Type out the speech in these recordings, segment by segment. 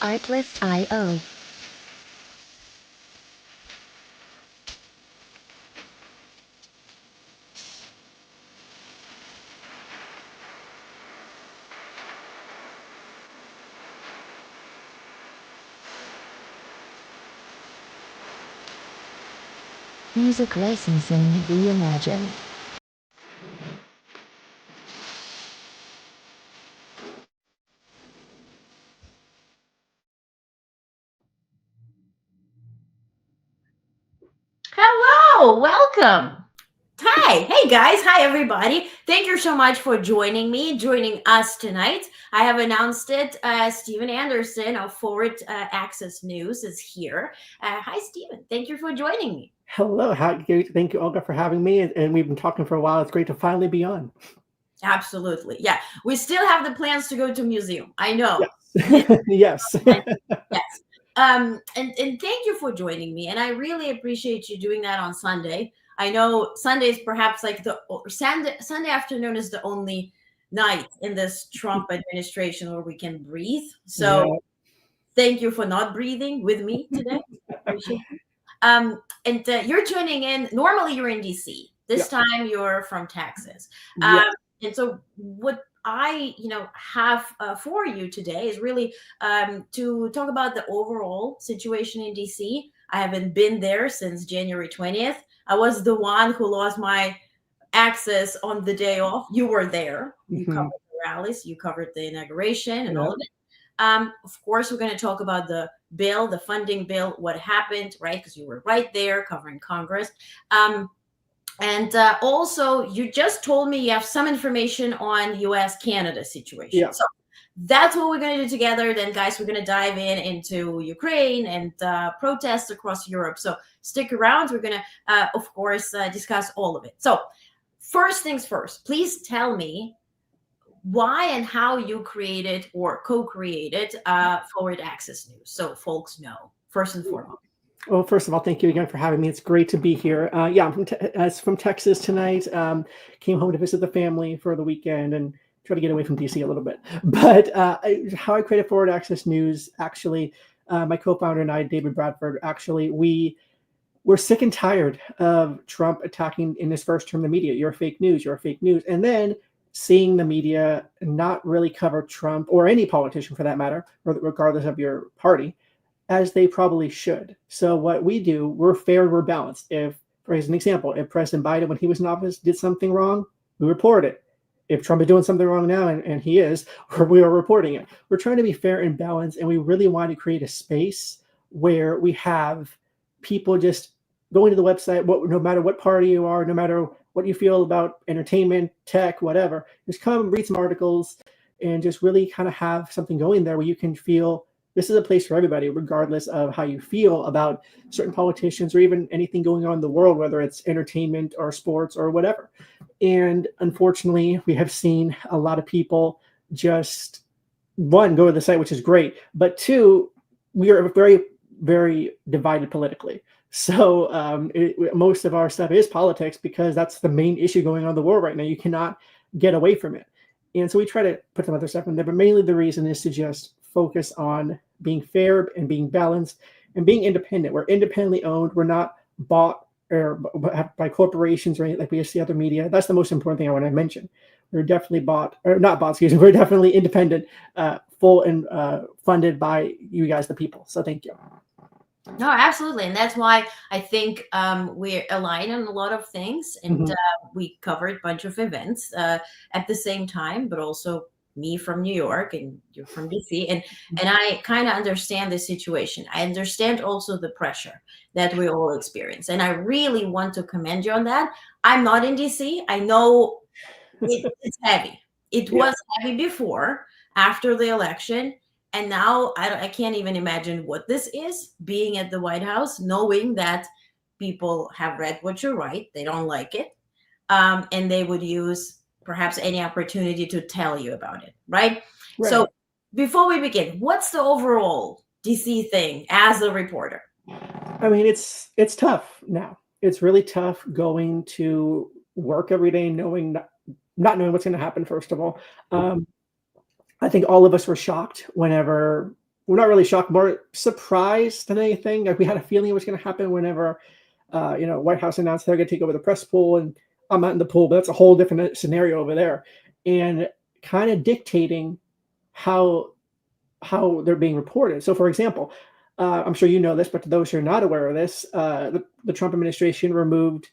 Artlist.io. Music licensing reimagined. Hello, welcome. Hi, hey guys, hi everybody. Thank you so much for joining us tonight. I have announced it. Stephen Anderson of Forward Access News is here. Hi, Stephen. Thank you for joining me. Hello. Thank you, Olga, for having me. And we've been talking for a while. It's great to finally be on. Absolutely. Yeah, we still have the plans to go to museum. I know. Yes. Yes. And thank you for joining me. And I really appreciate you doing that on Sunday. I know Sunday is perhaps like Sunday afternoon is the only night in this Trump administration where we can breathe. So Yeah. thank you for not breathing with me today. Appreciate it. And you're tuning in. Normally you're in DC. This time you're from Texas. Um, Yes. and so what I have for you today is really to talk about the overall situation in DC. I haven't been there since January 20th. I was the one who lost my access on the day off. You were there. You Mhm. covered the rallies. You covered the inauguration and all Yeah. of it. Of course, we're going to talk about the bill, the funding bill, what happened, right? Because you were right there covering Congress. And also, you just told me you have some information on U.S. Canada situation. Yeah. So that's what we're going to do together. Then, guys, we're going to dive into Ukraine and protests across Europe. So stick around. We're going to, of course, discuss all of it. So first things first, please tell me why and how you created or co-created Forward Access News, so folks know first and foremost. Well, first of all, thank you again for having me. It's great to be here. Yeah, I'm from Texas tonight. Came home to visit the family for the weekend and try to get away from DC a little bit. But how I created Forward Access News, actually, my co-founder and I, David Bradford, actually, we're sick and tired of Trump attacking in his first term the media. You're fake news. You're fake news. And then seeing the media not really cover Trump or any politician for that matter, regardless of your party, as they probably should. So what we do, we're fair, we're balanced. If, for an example, if President Biden, when he was in office, did something wrong, we report it. If Trump is doing something wrong now, and he is, we are reporting it. We're trying to be fair and balanced, and we really want to create a space where we have people just going to the website, no matter what party you are, no matter what you feel about entertainment, tech, whatever, just come read some articles and just really kind of have something going there where you can feel this is a place for everybody, regardless of how you feel about certain politicians or even anything going on in the world, whether it's entertainment or sports or whatever. And unfortunately, we have seen a lot of people just, one, go to the site, which is great, but two, we are very, very divided politically. So most of our stuff is politics because that's the main issue going on in the world right now. You cannot get away from it. And so we try to put some other stuff in there, but mainly the reason is to just focus on being fair and being balanced and being independent. We're independently owned. We're not bought or by corporations or anything like we see other media. That's the most important thing I want to mention. We're definitely bought or not bought, excuse me. We're definitely independent, full and funded by you guys, the people. So thank you. No, absolutely, and that's why I think we're aligned on a lot of things, and we covered a bunch of events at the same time, but also me from New York and you're from DC, and I kind of understand the situation. I understand also the pressure that we all experience, and I really want to commend you on that. I'm not in DC. I know it's heavy. It Yeah. was heavy before, after the election, and now I can't even imagine what this is. Being at the White House, knowing that people have read what you write, they don't like it, and they would use perhaps any opportunity to tell you about it, right? Right. So, before we begin, what's the overall DC thing as a reporter? I mean, it's tough now. It's really tough going to work every day, not knowing what's going to happen. First of all, I think all of us were shocked whenever we're not really shocked, more surprised than anything. Like we had a feeling it was going to happen whenever, White House announced they're going to take over the press pool, and I'm not in the pool, but that's a whole different scenario over there, and kind of dictating how they're being reported. So, for example, I'm sure you know this, but to those who are not aware of this, the Trump administration removed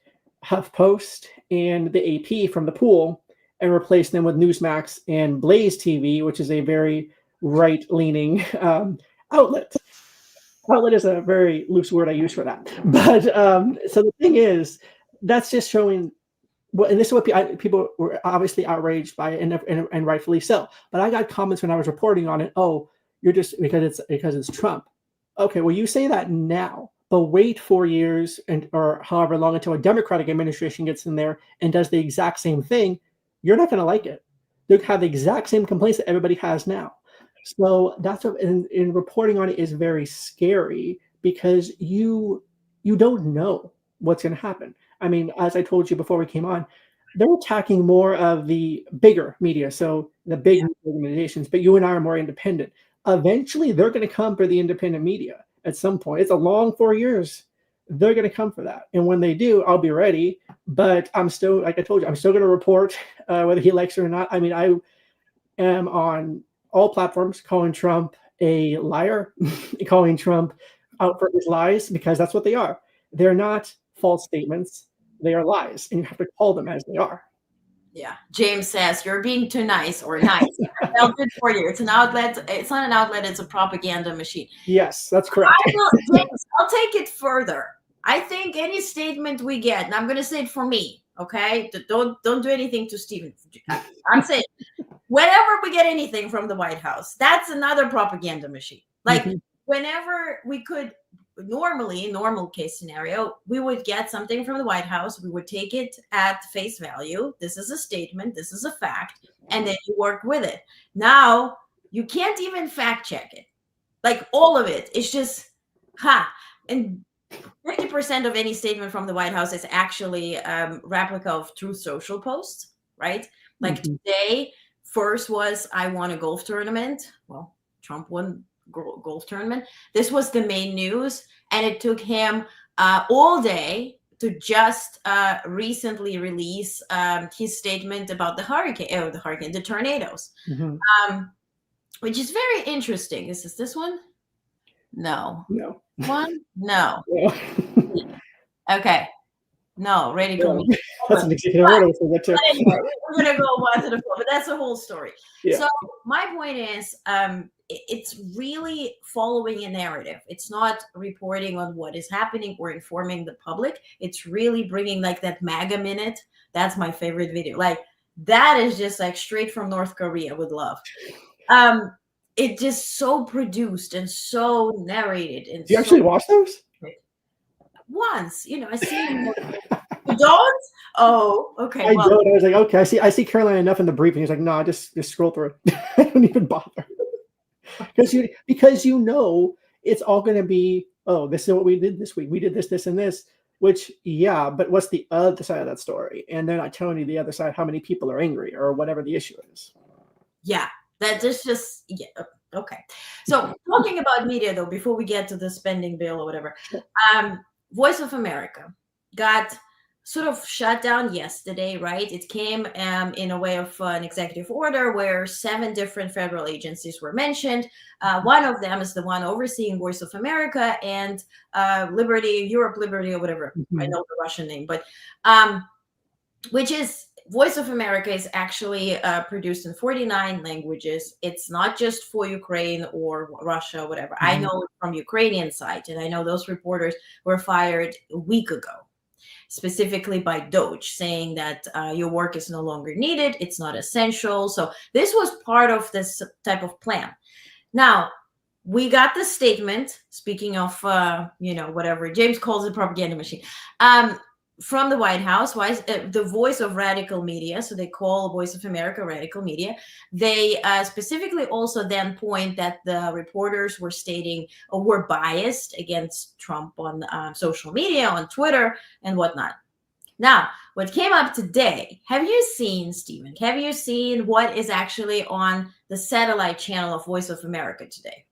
HuffPost and the AP from the pool and replaced them with Newsmax and Blaze TV, which is a very right-leaning outlet. Outlet is a very loose word I use for that. But so the thing is, that's just showing. Well, and this is what people were obviously outraged by it, and rightfully so. But I got comments when I was reporting on it. Oh, you're just because it's Trump. Okay, well, you say that now, but wait 4 years or however long until a Democratic administration gets in there and does the exact same thing. You're not going to like it. They'll have the exact same complaints that everybody has now. So that's what in reporting on it is very scary, because you don't know what's going to happen. I mean, as I told you before we came on, they're attacking more of the bigger media, so the big organizations, but you and I are more independent. Eventually, they're going to come for the independent media at some point. It's a long 4 years. They're going to come for that. And when they do, I'll be ready. But I'm still, like I told you, I'm still going to report whether he likes it or not. I mean, I am on all platforms calling Trump a liar, calling Trump out for his lies, because that's what they are. They're not false statements. They are lies, and you have to call them as they are. Yeah. James says, you're being too nice or nice. Well, good for you. It's an outlet. It's not an outlet. It's a propaganda machine. Yes, that's correct. James, I'll take it further. I think any statement we get, and I'm going to say it for me, okay? Don't do anything to Stephen. I'm saying whenever we get anything from the White House, that's another propaganda machine. Like whenever we could, normally, normal case scenario, we would get something from the White House. We would take it at face value. This is a statement. This is a fact. And then you work with it. Now you can't even fact check it. Like all of it. It's just, and 50% of any statement from the White House is actually replica of Truth Social posts, right? Like today, first was, I won a golf tournament. Well, Trump won golf tournament. This was the main news, and it took him all day to just recently release his statement about the tornadoes, which is very interesting. Is this one? No. One? No. Okay. No, radical media. That's an executive order. Anyway, we're going to go on to the floor, but that's a whole story. Yeah. So my point is, it's really following a narrative. It's not reporting on what is happening or informing the public. It's really bringing like that MAGA minute. That's my favorite video. Like that is just like straight from North Korea with love. It just so produced and so narrated. And do you actually watch those? Once, I see him. You don't? Oh, okay. I don't. I was like, okay, I see Caroline enough in the briefing. He's like, no, just scroll through it. I don't even bother. Because it's all going to be, oh, this is what we did this week. We did this, this, and this. Which, yeah, but what's the other side of that story? And they're not telling you the other side, how many people are angry or whatever the issue is. Yeah, that is just, yeah. Okay. So talking about media, though, before we get to the spending bill or whatever, Voice of America got sort of shut down yesterday, right? It came in a way of an executive order where 7 different federal agencies were mentioned. One of them is the one overseeing Voice of America and Europe Liberty or whatever. I know the Russian name, but which is Voice of America is actually produced in 49 languages. It's not just for Ukraine or Russia or whatever. I know from Ukrainian side, and I know those reporters were fired a week ago, specifically by Doge, saying that your work is no longer needed. It's not essential. So this was part of this type of plan. Now, we got the statement, speaking of, whatever James calls it, propaganda machine, from the White House, the voice of radical media. So they call Voice of America radical media. They specifically also then point that the reporters were stating or were biased against Trump on social media, on Twitter and whatnot. Now, what came up today, have you seen, Stephen, what is actually on the satellite channel of Voice of America today?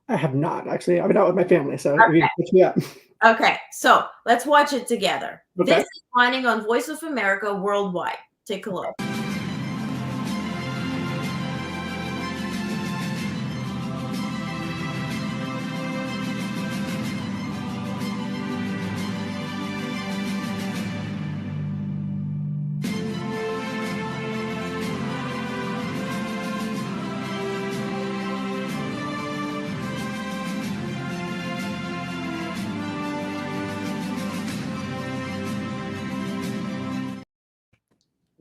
I have not actually. I've been out with my family, so yeah. Okay, so let's watch it together. Okay. This is running on Voice of America worldwide. Take a look.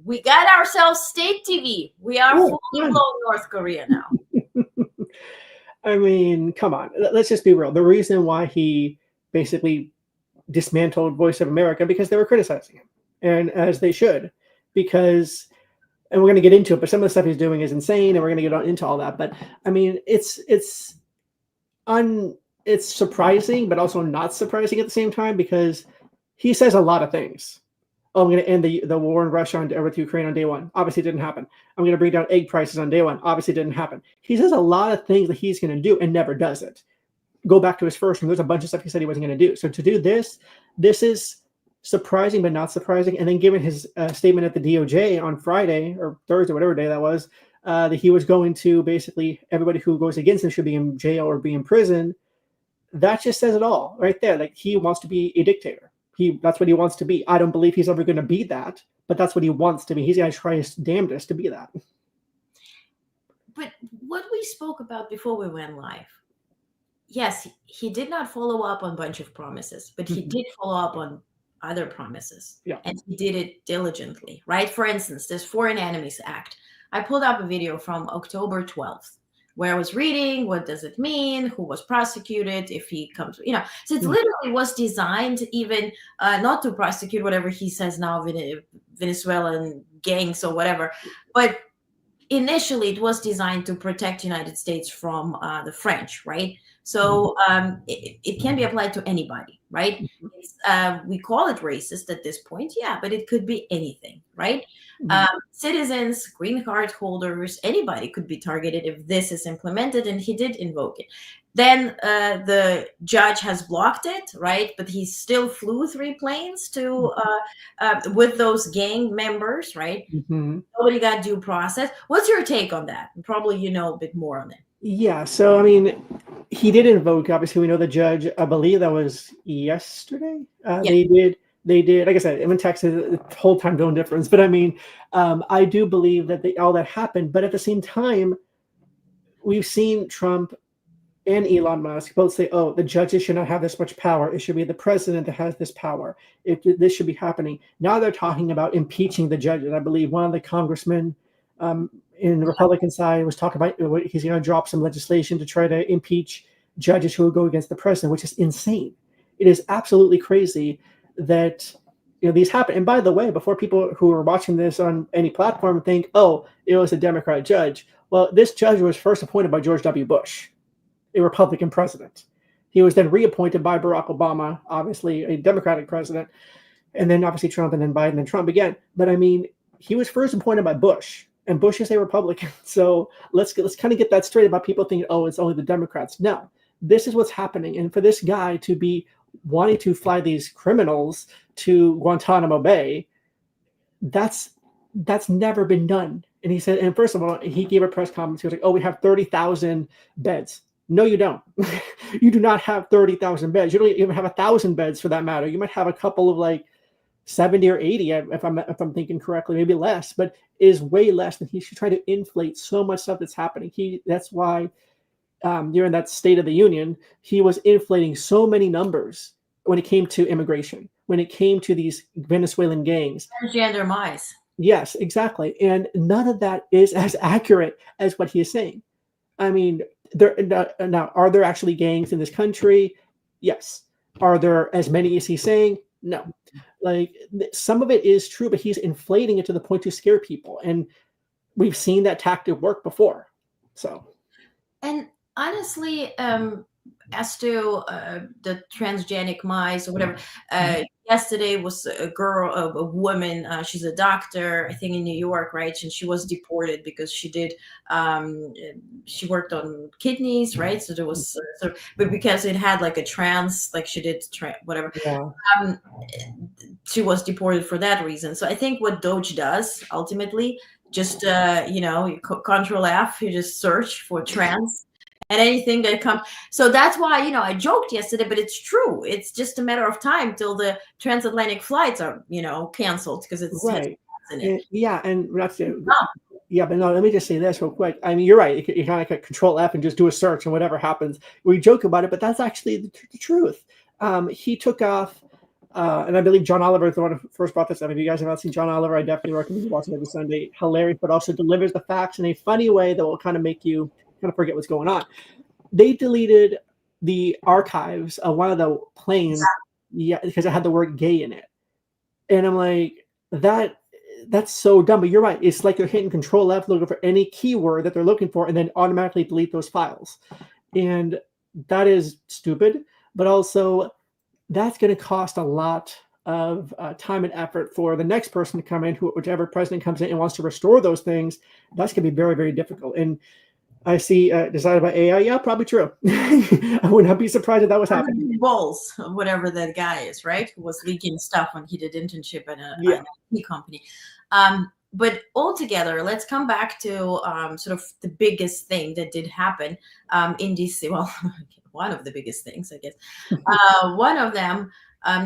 We got ourselves state TV. We are fully blown North Korea now. I mean, come on. Let's just be real. The reason why he basically dismantled Voice of America because they were criticizing him, and as they should, because, and we're going to get into it, but some of the stuff he's doing is insane, and we're going to get into all that. But I mean, it's surprising, but also not surprising at the same time, because he says a lot of things. Oh, I'm going to end the war in Russia with Ukraine on day one. Obviously, didn't happen. I'm going to bring down egg prices on day one. Obviously, didn't happen. He says a lot of things that he's going to do and never does it. Go back to his first one. There's a bunch of stuff he said he wasn't going to do. So to do this is surprising, but not surprising. And then given his statement at the DOJ on Friday or Thursday, whatever day that was, that he was going to basically everybody who goes against him should be in jail or be in prison. That just says it all right there. Like, he wants to be a dictator. That's what he wants to be. I don't believe he's ever going to be that, but that's what he wants to be. He's going to try his damnedest to be that. But what we spoke about before we went live, yes, he did not follow up on a bunch of promises, but he did follow up on other promises. Yeah. And he did it diligently, right? For instance, this Foreign Enemies Act. I pulled up a video from October 12th where I was reading, what does it mean, who was prosecuted, if he comes, so it literally was designed even not to prosecute whatever he says now, Venezuelan gangs or whatever, but initially it was designed to protect the United States from the French, right? So it can be applied to anybody, right? We call it racist at this point, yeah, but it could be anything, right? Citizens, green card holders, anybody could be targeted if this is implemented, and he did invoke it. Then the judge has blocked it, right? But he still flew 3 planes to with those gang members, right? Nobody got due process. What's your take on that? Probably you know a bit more on it. Yeah, so I mean, he did invoke. Obviously, we know the judge. I believe that was yesterday. They did. Like I said, I'm in Texas. The whole time zone difference, but I mean, I do believe that all that happened. But at the same time, we've seen Trump and Elon Musk both say, "Oh, the judges should not have this much power. It should be the president that has this power. This should be happening." Now they're talking about impeaching the judges. I believe one of the congressmen in the Republican side was talking about he's going to drop some legislation to try to impeach judges who will go against the president, which is insane. It is absolutely crazy that these happen. And by the way, before people who are watching this on any platform think, "Oh, it was a Democrat judge," well, this judge was first appointed by George W. Bush, a Republican president. He was then reappointed by Barack Obama, obviously a Democratic president, and then obviously Trump, and then Biden, and Trump again. But I mean, he was first appointed by Bush, and Bush is a Republican. So let's kind of get that straight about people thinking, "Oh, it's only the Democrats." No, this is what's happening. And for this guy to be wanting to fly these criminals to Guantanamo Bay, that's never been done. And he said, and first of all, he gave a press conference. He was like, "Oh, we have 30,000 beds." No, you don't. You do not have 30,000 beds. You don't even have 1,000 beds for that matter. You might have a couple of like 70 or 80, if I'm thinking correctly, maybe less, but is way less than he should try to inflate so much stuff that's happening. That's why during that State of the Union, he was inflating so many numbers when it came to immigration, when it came to these Venezuelan gangs. Transgender mice. Yes, exactly. And none of that is as accurate as what he is saying. I mean, now, are there actually gangs in this country? Yes. Are there as many as he's saying? No. Like, some of it is true, but he's inflating it to the point to scare people. And we've seen that tactic work before. So. And honestly, as to the transgenic mice or whatever, yesterday was a girl, a woman. She's a doctor, I think, in New York, right? And she was deported because she worked on kidneys, right? So there was but because it had like a trans, like she did whatever. Yeah. Um, she was deported for that reason. So I think what Doge does ultimately, just you control F, you just search for trans and anything that comes. So that's why I joked yesterday, but it's true. It's just a matter of time till the transatlantic flights are canceled because it's Right. in it. Yeah, and that's it. Yeah, but no, let me just say this real quick. I mean, you're right. You kind of control F and just do a search and whatever happens. We joke about it, but that's actually the truth. He took off, and I believe John Oliver is the one who first brought this up. If you guys have not seen John Oliver, I definitely recommend you watching every Sunday. Hilarious, but also delivers the facts in a funny way that will kind of make you kind of forget what's going on. They deleted the archives of one of the planes, because it had the word gay in it. And I'm like, that's so dumb. But you're right. It's like they're hitting Control F, looking for any keyword that they're looking for, and then automatically delete those files. And that is stupid. But also, that's going to cost a lot of time and effort for the next person to come in, whichever president comes in and wants to restore those things. That's going to be very, very difficult. And I see decided by AI. Yeah, probably true. I would not be surprised if that was happening. Bowles, whatever that guy is, right? Who was leaking stuff when he did internship at an IT company. But altogether, let's come back to sort of the biggest thing that did happen in DC. Well, one of the biggest things, I guess. One of them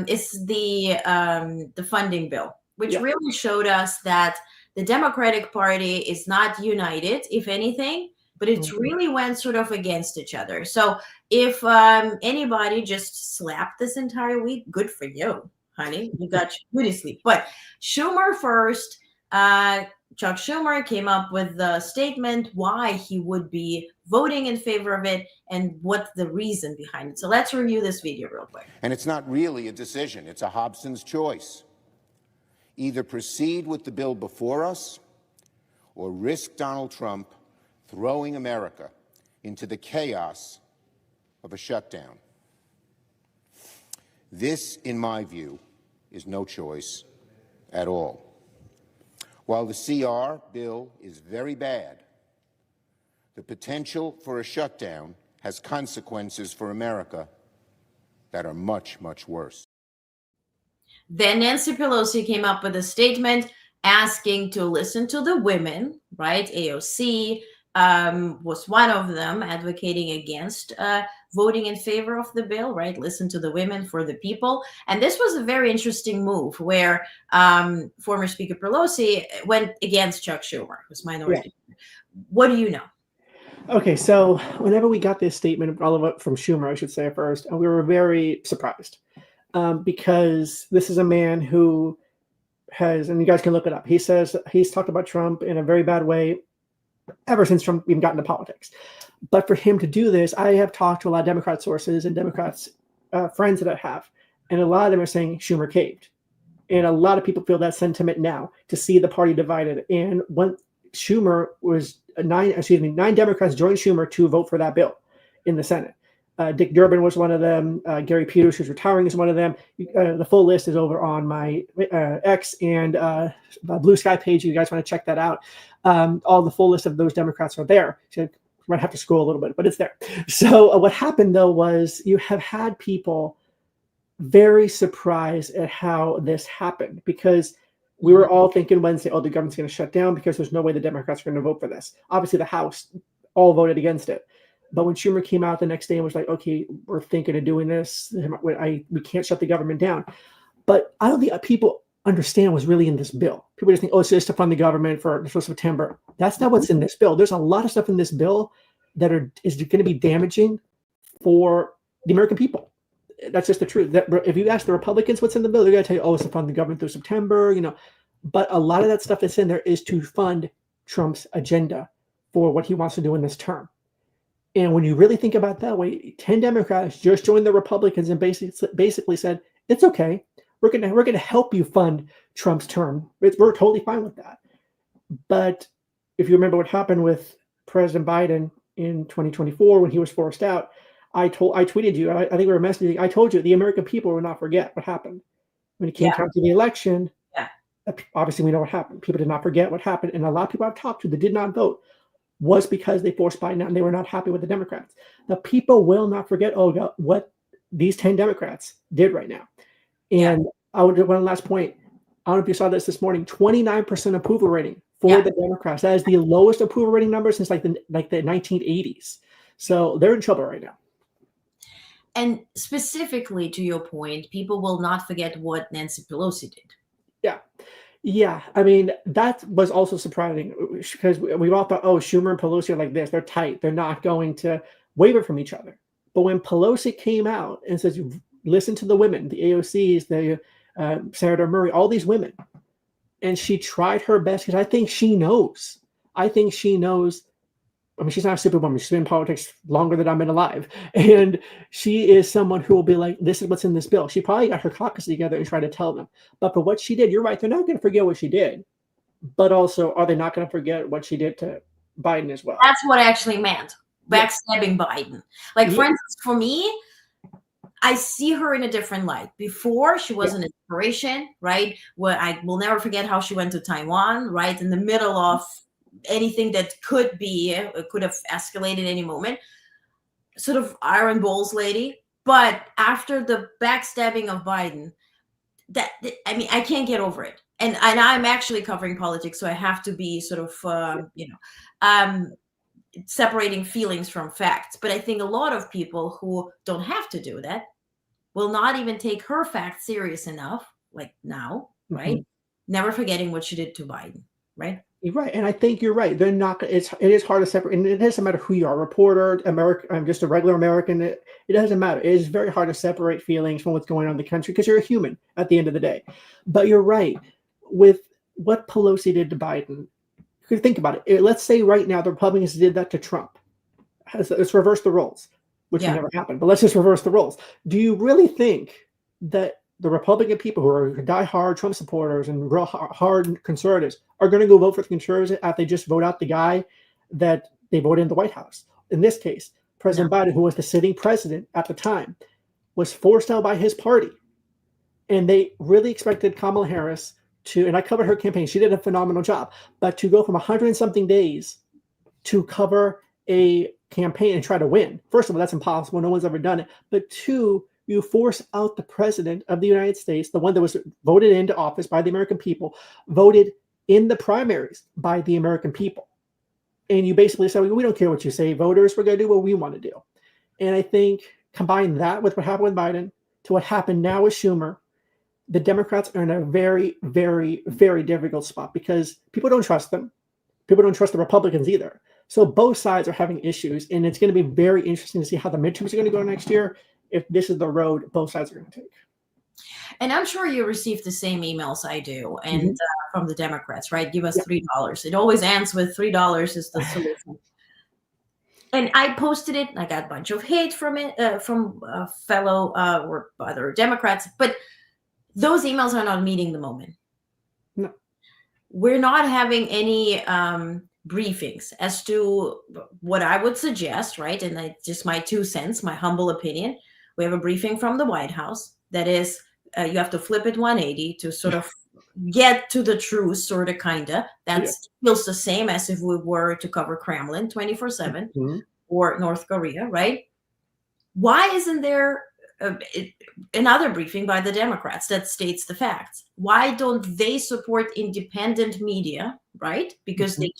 is the funding bill, which really showed us that the Democratic Party is not united, if anything, but it's really went sort of against each other. So if anybody just slapped this entire week, good for you, honey. You got your beauty sleep. But Schumer first, Chuck Schumer came up with the statement why he would be voting in favor of it and what the reason behind it. So let's review this video real quick. And it's not really a decision. It's a Hobson's choice. Either proceed with the bill before us or risk Donald Trump throwing America into the chaos of a shutdown. This, in my view, is no choice at all. While the CR bill is very bad, the potential for a shutdown has consequences for America that are much, much worse. Then Nancy Pelosi came up with a statement asking to listen to the women, right? AOC was one of them, advocating against voting in favor of the bill, right? Listen to the women for the people. And this was a very interesting move where former Speaker Pelosi went against Chuck Schumer, who's minority. Yeah. What do you know? Okay, so whenever we got this statement, all of it from Schumer, I should say first, we were very surprised because this is a man who has, and you guys can look it up, he says he's talked about Trump in a very bad way ever since Trump even got into politics. But for him to do this, I have talked to a lot of Democrat sources and Democrats, friends that I have, and a lot of them are saying Schumer caved. And a lot of people feel that sentiment now to see the party divided. And when Schumer was nine Democrats joined Schumer to vote for that bill in the Senate. Dick Durbin was one of them. Gary Peters, who's retiring, is one of them. The full list is over on my X and Blue Sky page. You guys want to check that out. All the full list of those Democrats are there. So you might have to scroll a little bit, but it's there. So what happened, though, was you have had people very surprised at how this happened because we were all thinking Wednesday, oh, the government's going to shut down because there's no way the Democrats are going to vote for this. Obviously, the House all voted against it. But when Schumer came out the next day and was like, okay, we're thinking of doing this, we can't shut the government down. But I don't think people understand what's really in this bill. People just think, oh, it's just to fund the government for September. That's not what's in this bill. There's a lot of stuff in this bill that is going to be damaging for the American people. That's just the truth. That if you ask the Republicans what's in the bill, they're going to tell you, oh, it's to fund the government through September, But a lot of that stuff that's in there is to fund Trump's agenda for what he wants to do in this term. And when you really think about it that way, 10 Democrats just joined the Republicans and basically said, it's okay. We're gonna help you fund Trump's term. We're totally fine with that. But if you remember what happened with President Biden in 2024 when he was forced out, I tweeted you, I think we were messaging, I told you the American people will not forget what happened. When it came Yeah. time to the election, Yeah. obviously we know what happened. People did not forget what happened. And a lot of people I've talked to that did not vote was because they forced Biden out and they were not happy with the Democrats. The people will not forget, Olga, what these 10 Democrats did right now. Yeah. And I would do one last point. I don't know if you saw this morning, 29% approval rating for Yeah. the Democrats. That is the lowest approval rating number since like the 1980s. So they're in trouble right now. And specifically to your point, people will not forget what Nancy Pelosi did. Yeah. Yeah. I mean, that was also surprising because we all thought, oh, Schumer and Pelosi are like this. They're tight. They're not going to waver from each other. But when Pelosi came out and says, listen to the women, the AOCs, the Senator Murray, all these women, and she tried her best because I think she knows. I think she knows. I mean, she's not a stupid woman. She's been in politics longer than I've been alive. And she is someone who will be like, this is what's in this bill. She probably got her caucus together and tried to tell them. But for what she did, you're right. They're not going to forget what she did. But also, are they not going to forget what she did to Biden as well? That's what I actually meant. Backstabbing Biden. Like, for instance, for me, I see her in a different light. Before, she was an inspiration, right? Well, I will never forget how she went to Taiwan, right? In the middle of anything that could have escalated any moment. Sort of iron balls lady. But after the backstabbing of Biden, I mean, I can't get over it. And I'm actually covering politics, so I have to be sort of, separating feelings from facts. But I think a lot of people who don't have to do that will not even take her facts serious enough, like now, right? Mm-hmm. Never forgetting what she did to Biden, right? You're right, and I think you're right. They're not. It is hard to separate, and it doesn't matter who you are, reporter, American. I'm just a regular American. It doesn't matter. It is very hard to separate feelings from what's going on in the country because you're a human at the end of the day. But you're right with what Pelosi did to Biden. Think about it. Let's say right now the Republicans did that to Trump. Let's reverse the roles, which will never happen. But let's just reverse the roles. Do you really think that the Republican people who are diehard Trump supporters and real hard conservatives are going to go vote for the conservatives after they just vote out the guy that they voted in the White House? In this case, President Biden, who was the sitting president at the time, was forced out by his party. And they really expected Kamala Harris to, and I covered her campaign. She did a phenomenal job. But to go from 100 and something days to cover a campaign and try to win, first of all, that's impossible. No one's ever done it. But two, you force out the president of the United States, the one that was voted into office by the American people, voted in the primaries by the American people. And you basically say, we don't care what you say, voters, we're going to do what we want to do. And I think combine that with what happened with Biden to what happened now with Schumer, the Democrats are in a very, very, very difficult spot because people don't trust them. People don't trust the Republicans either. So both sides are having issues, and it's going to be very interesting to see how the midterms are going to go next year if this is the road both sides are going to take. And I'm sure you received the same emails I do, and from the Democrats, right? Give us $3. It always ends with $3 is the solution. And I posted it. I got a bunch of hate from it, from fellow or other Democrats. But those emails are not meeting the moment. No. We're not having any briefings as to what I would suggest, right? And that's just my 2 cents, my humble opinion. We have a briefing from the White House that is, you have to flip it 180 to sort of get to the truth, sort of, kind of. That feels the same as if we were to cover Kremlin 24/7 or North Korea, right? Why isn't there another briefing by the Democrats that states the facts? Why don't they support independent media, right? Because they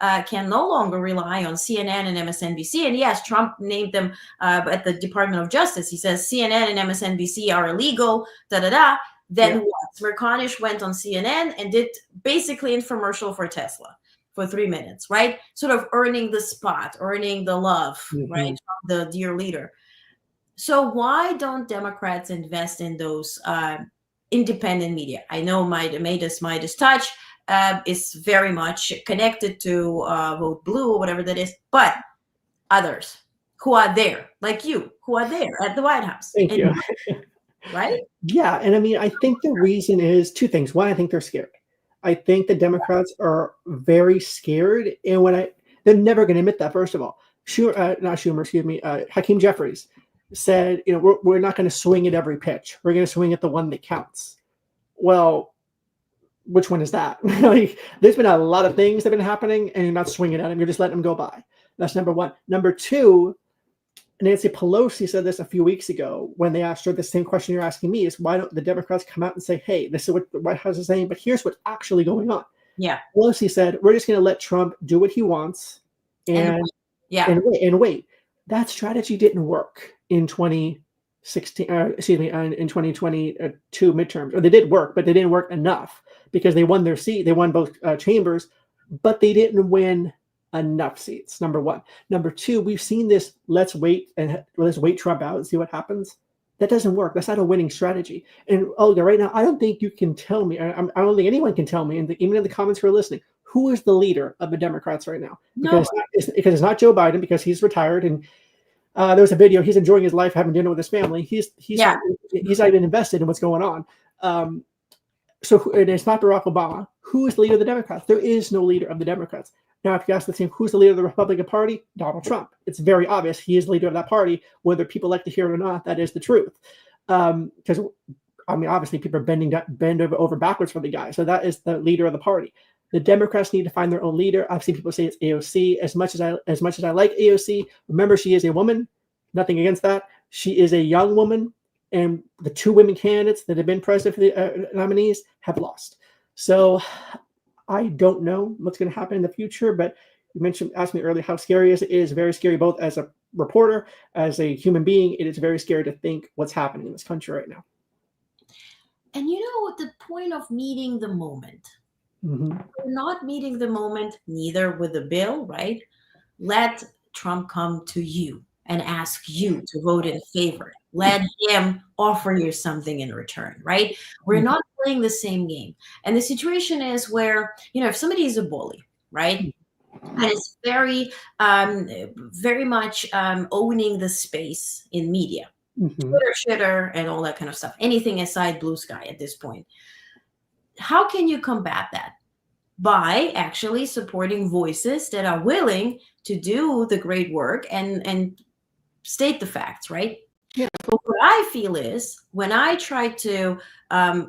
can no longer rely on CNN and MSNBC. And yes, Trump named them at the Department of Justice. He says CNN and MSNBC are illegal, Then what? Smerconish went on CNN and did basically infomercial for Tesla for 3 minutes, right? Sort of earning the spot, earning the love, right? From the dear leader. So why don't Democrats invest in those independent media? I know Midas Touch is very much connected to Vote Blue or whatever that is, but others who are there, like you, who are there at the White House. Thank you. Right? Yeah, and I mean, I think the reason is 2 things. One, I think they're scared. I think the Democrats are very scared, and they're never going to admit that. First of all, Hakeem Jeffries said, we're not going to swing at every pitch. We're going to swing at the one that counts. Well, which one is that? Like, there's been a lot of things that have been happening, and you're not swinging at them. You're just letting them go by. That's number one. Number two, Nancy Pelosi said this a few weeks ago when they asked her the same question you're asking me, is why don't the Democrats come out and say, hey, this is what the White House is saying, but here's what's actually going on. Yeah. Pelosi said, we're just going to let Trump do what he wants and wait. That strategy didn't work in 2016, in 2022 midterms. Or they did work, but they didn't work enough because they won their seat. They won both chambers, but they didn't win enough seats. Number one. Number two, we've seen this. Let's wait Trump out and see what happens. That doesn't work. That's not a winning strategy. And Olga, right now, I don't think you can tell me. I don't think anyone can tell me, even in the comments who are listening, who is the leader of the Democrats right now? Because it's not Joe Biden, because he's retired, and there was a video. He's enjoying his life, having dinner with his family. He's not even invested in what's going on. So it's not Barack Obama. Who is the leader of the Democrats? There is no leader of the Democrats. Now, if you ask the team, who's the leader of the Republican Party? Donald Trump. It's very obvious he is the leader of that party. Whether people like to hear it or not, that is the truth. Because, obviously, people are bend over backwards for the guy. So that is the leader of the party. The Democrats need to find their own leader. I've seen people say it's AOC. As much as I like AOC, remember, she is a woman. Nothing against that. She is a young woman, and the two women candidates that have been president for the nominees have lost. So I don't know what's going to happen in the future, but you asked me earlier how scary it is. It is very scary, both as a reporter, as a human being. It is very scary to think what's happening in this country right now. And the point of meeting the moment. Mm-hmm. We're not meeting the moment, neither with the bill, right? Let Trump come to you and ask you to vote in favor. Let him offer you something in return, right? We're not playing the same game. And the situation is where, if somebody is a bully, right? And it's very, very much owning the space in media, Twitter, shitter, and all that kind of stuff. Anything aside blue sky at this point. How can you combat that? By actually supporting voices that are willing to do the great work and state the facts, right? Yeah. But what I feel is when I try to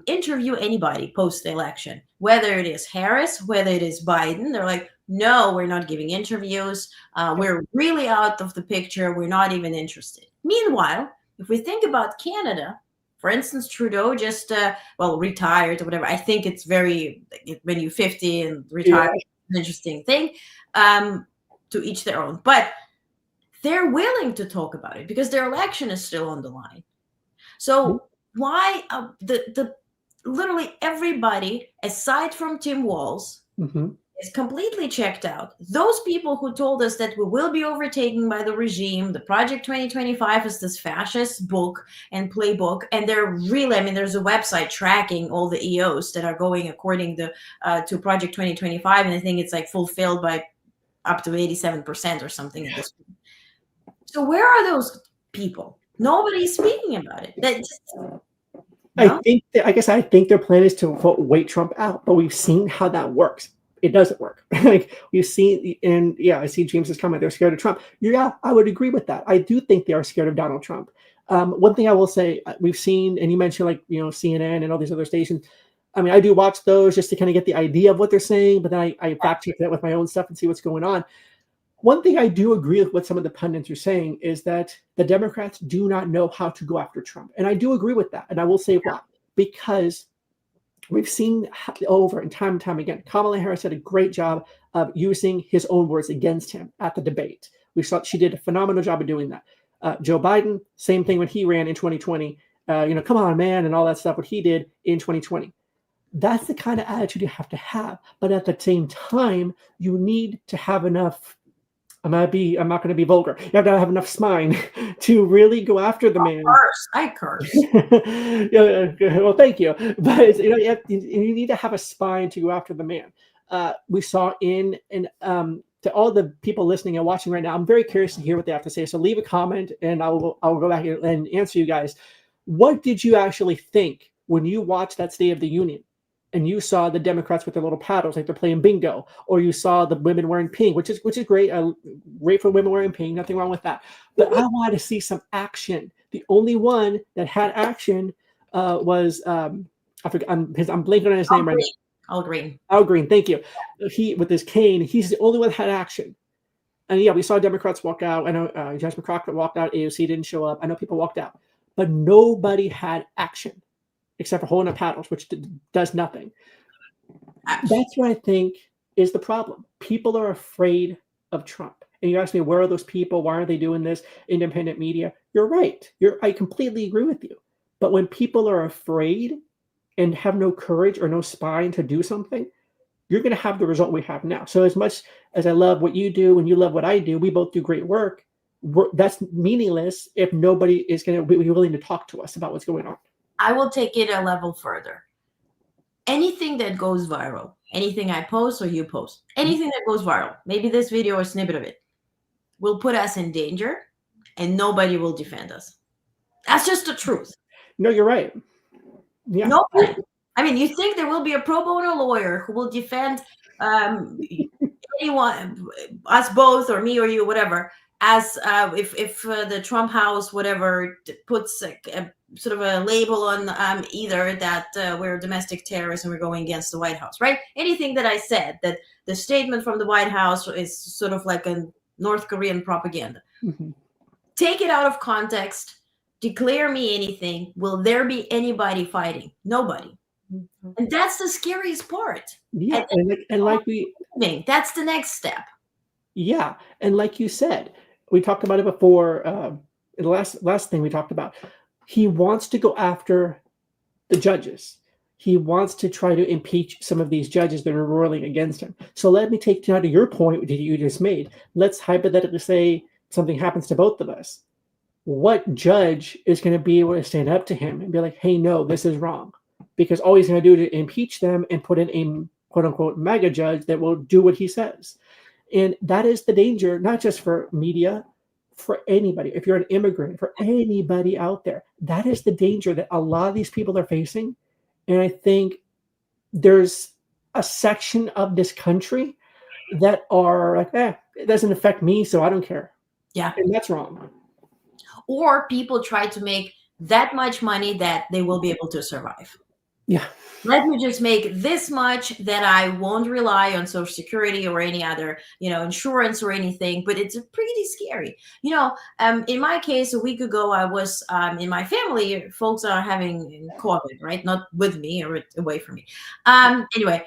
interview anybody post-election, whether it is Harris, whether it is Biden, they're like, no, we're not giving interviews. We're really out of the picture. We're not even interested. Meanwhile, if we think about Canada, for instance, Trudeau just, retired or whatever. I think it's when you're 50 and retired, an interesting thing, to each their own. But they're willing to talk about it because their election is still on the line. So why the literally everybody, aside from Tim Walz, is completely checked out. Those people who told us that we will be overtaken by the regime, the Project 2025 is this fascist book and playbook, and they're really, there's a website tracking all the EOs that are going according to Project 2025, and I think it's like fulfilled by up to 87% or something at this point. So where are those people? Nobody's speaking about it. I think their plan is to wait Trump out, but we've seen how that works. It doesn't work. Like we've seen, and I see James's comment. They're scared of Trump. Yeah, I would agree with that. I do think they are scared of Donald Trump. One thing I will say, we've seen, and you mentioned CNN and all these other stations. I do watch those just to kind of get the idea of what they're saying, but then I fact check that with my own stuff and see what's going on. One thing I do agree with what some of the pundits are saying is that the Democrats do not know how to go after Trump. And I do agree with that. And I will say why. Because we've seen over and time again, Kamala Harris did a great job of using his own words against him at the debate. We saw she did a phenomenal job of doing that. Joe Biden, same thing when he ran in 2020. Come on, man, and all that stuff, what he did in 2020. That's the kind of attitude you have to have. But at the same time, you need to have enough. I'm not going to be vulgar. You have to have enough spine to really go after the man. I curse. Well, thank you. But you need to have a spine to go after the man. We saw to all the people listening and watching right now, I'm very curious to hear what they have to say. So leave a comment, and I'll go back and answer you guys. What did you actually think when you watched that State of the Union? and you saw the Democrats with their little paddles, like they're playing bingo, or you saw the women wearing pink, which is great. Great for women wearing pink, nothing wrong with that. But I wanted to see some action. The only one that had action was I forget. I'm blanking on his name right now. Al Green. Al Green, thank you. He with his cane, he's the only one that had action. And yeah, we saw Democrats walk out. I know Judge McCrockett walked out. AOC didn't show up. I know people walked out, but nobody had action except for holding up paddles, which does nothing. That's what I think is the problem. People are afraid of Trump. And you ask me, where are those people? Why are they doing this? Independent media. You're right. I completely agree with you. But when people are afraid and have no courage or no spine to do something, you're going to have the result we have now. So as much as I love what you do and you love what I do, we both do great work. That's meaningless if nobody is going to be willing to talk to us about what's going on. I will take it a level further. Anything that goes viral, anything I post or you post, anything that goes viral, maybe this video or snippet of it, will put us in danger and nobody will defend us. That's just the truth. No, you're right. Yeah. Nobody. I mean, you think there will be a pro bono lawyer who will defend anyone, us both or me or you, whatever, as if the Trump house, whatever, puts a sort of a label on either that we're domestic terrorists and we're going against the White House, right? Anything that I said, that the statement from the White House is sort of like a North Korean propaganda. Mm-hmm. Take it out of context, declare me anything. Will there be anybody fighting? Nobody. Mm-hmm. And that's the scariest part. Yeah, that's the next step. Yeah, and like you said, we talked about it before. The last thing we talked about, he wants to go after the judges. He wants to try to impeach some of these judges that are ruling against him. So let me take now to your point that you just made. Let's hypothetically say something happens to both of us. What judge is going to be able to stand up to him and be like, hey, no, this is wrong? Because all he's going to do is impeach them and put in a quote-unquote MAGA judge that will do what he says. And that is the danger, not just for media, for anybody. If you're an immigrant, for anybody out there, that is the danger that a lot of these people are facing. And I think there's a section of this country that are like, it doesn't affect me, so I don't care. Yeah. And that's wrong. Or people try to make that much money that they will be able to survive. Yeah. Let me just make this much that I won't rely on Social Security or any other, insurance or anything, but it's pretty scary. In my case, a week ago, I was in my family, folks are having COVID, right? Not with me or away from me. Anyway,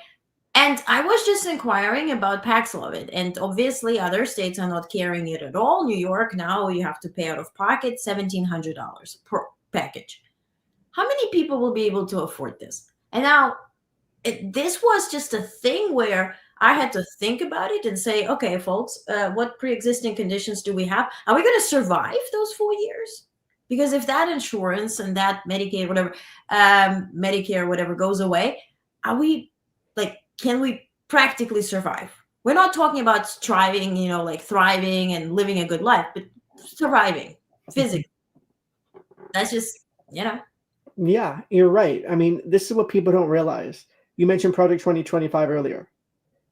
and I was just inquiring about Paxlovid, and obviously other states are not carrying it at all. New York, now you have to pay out of pocket $1,700 per package. How many people will be able to afford this? And now this was just a thing where I had to think about it and say, okay, folks, what pre-existing conditions do we have? Are we going to survive those 4 years? Because if that insurance and that Medicaid, Medicare, whatever goes away, can we practically survive? We're not talking about striving, thriving and living a good life, but surviving physically. That's just, Yeah, you're right. I mean, this is what people don't realize. You mentioned Project 2025 earlier,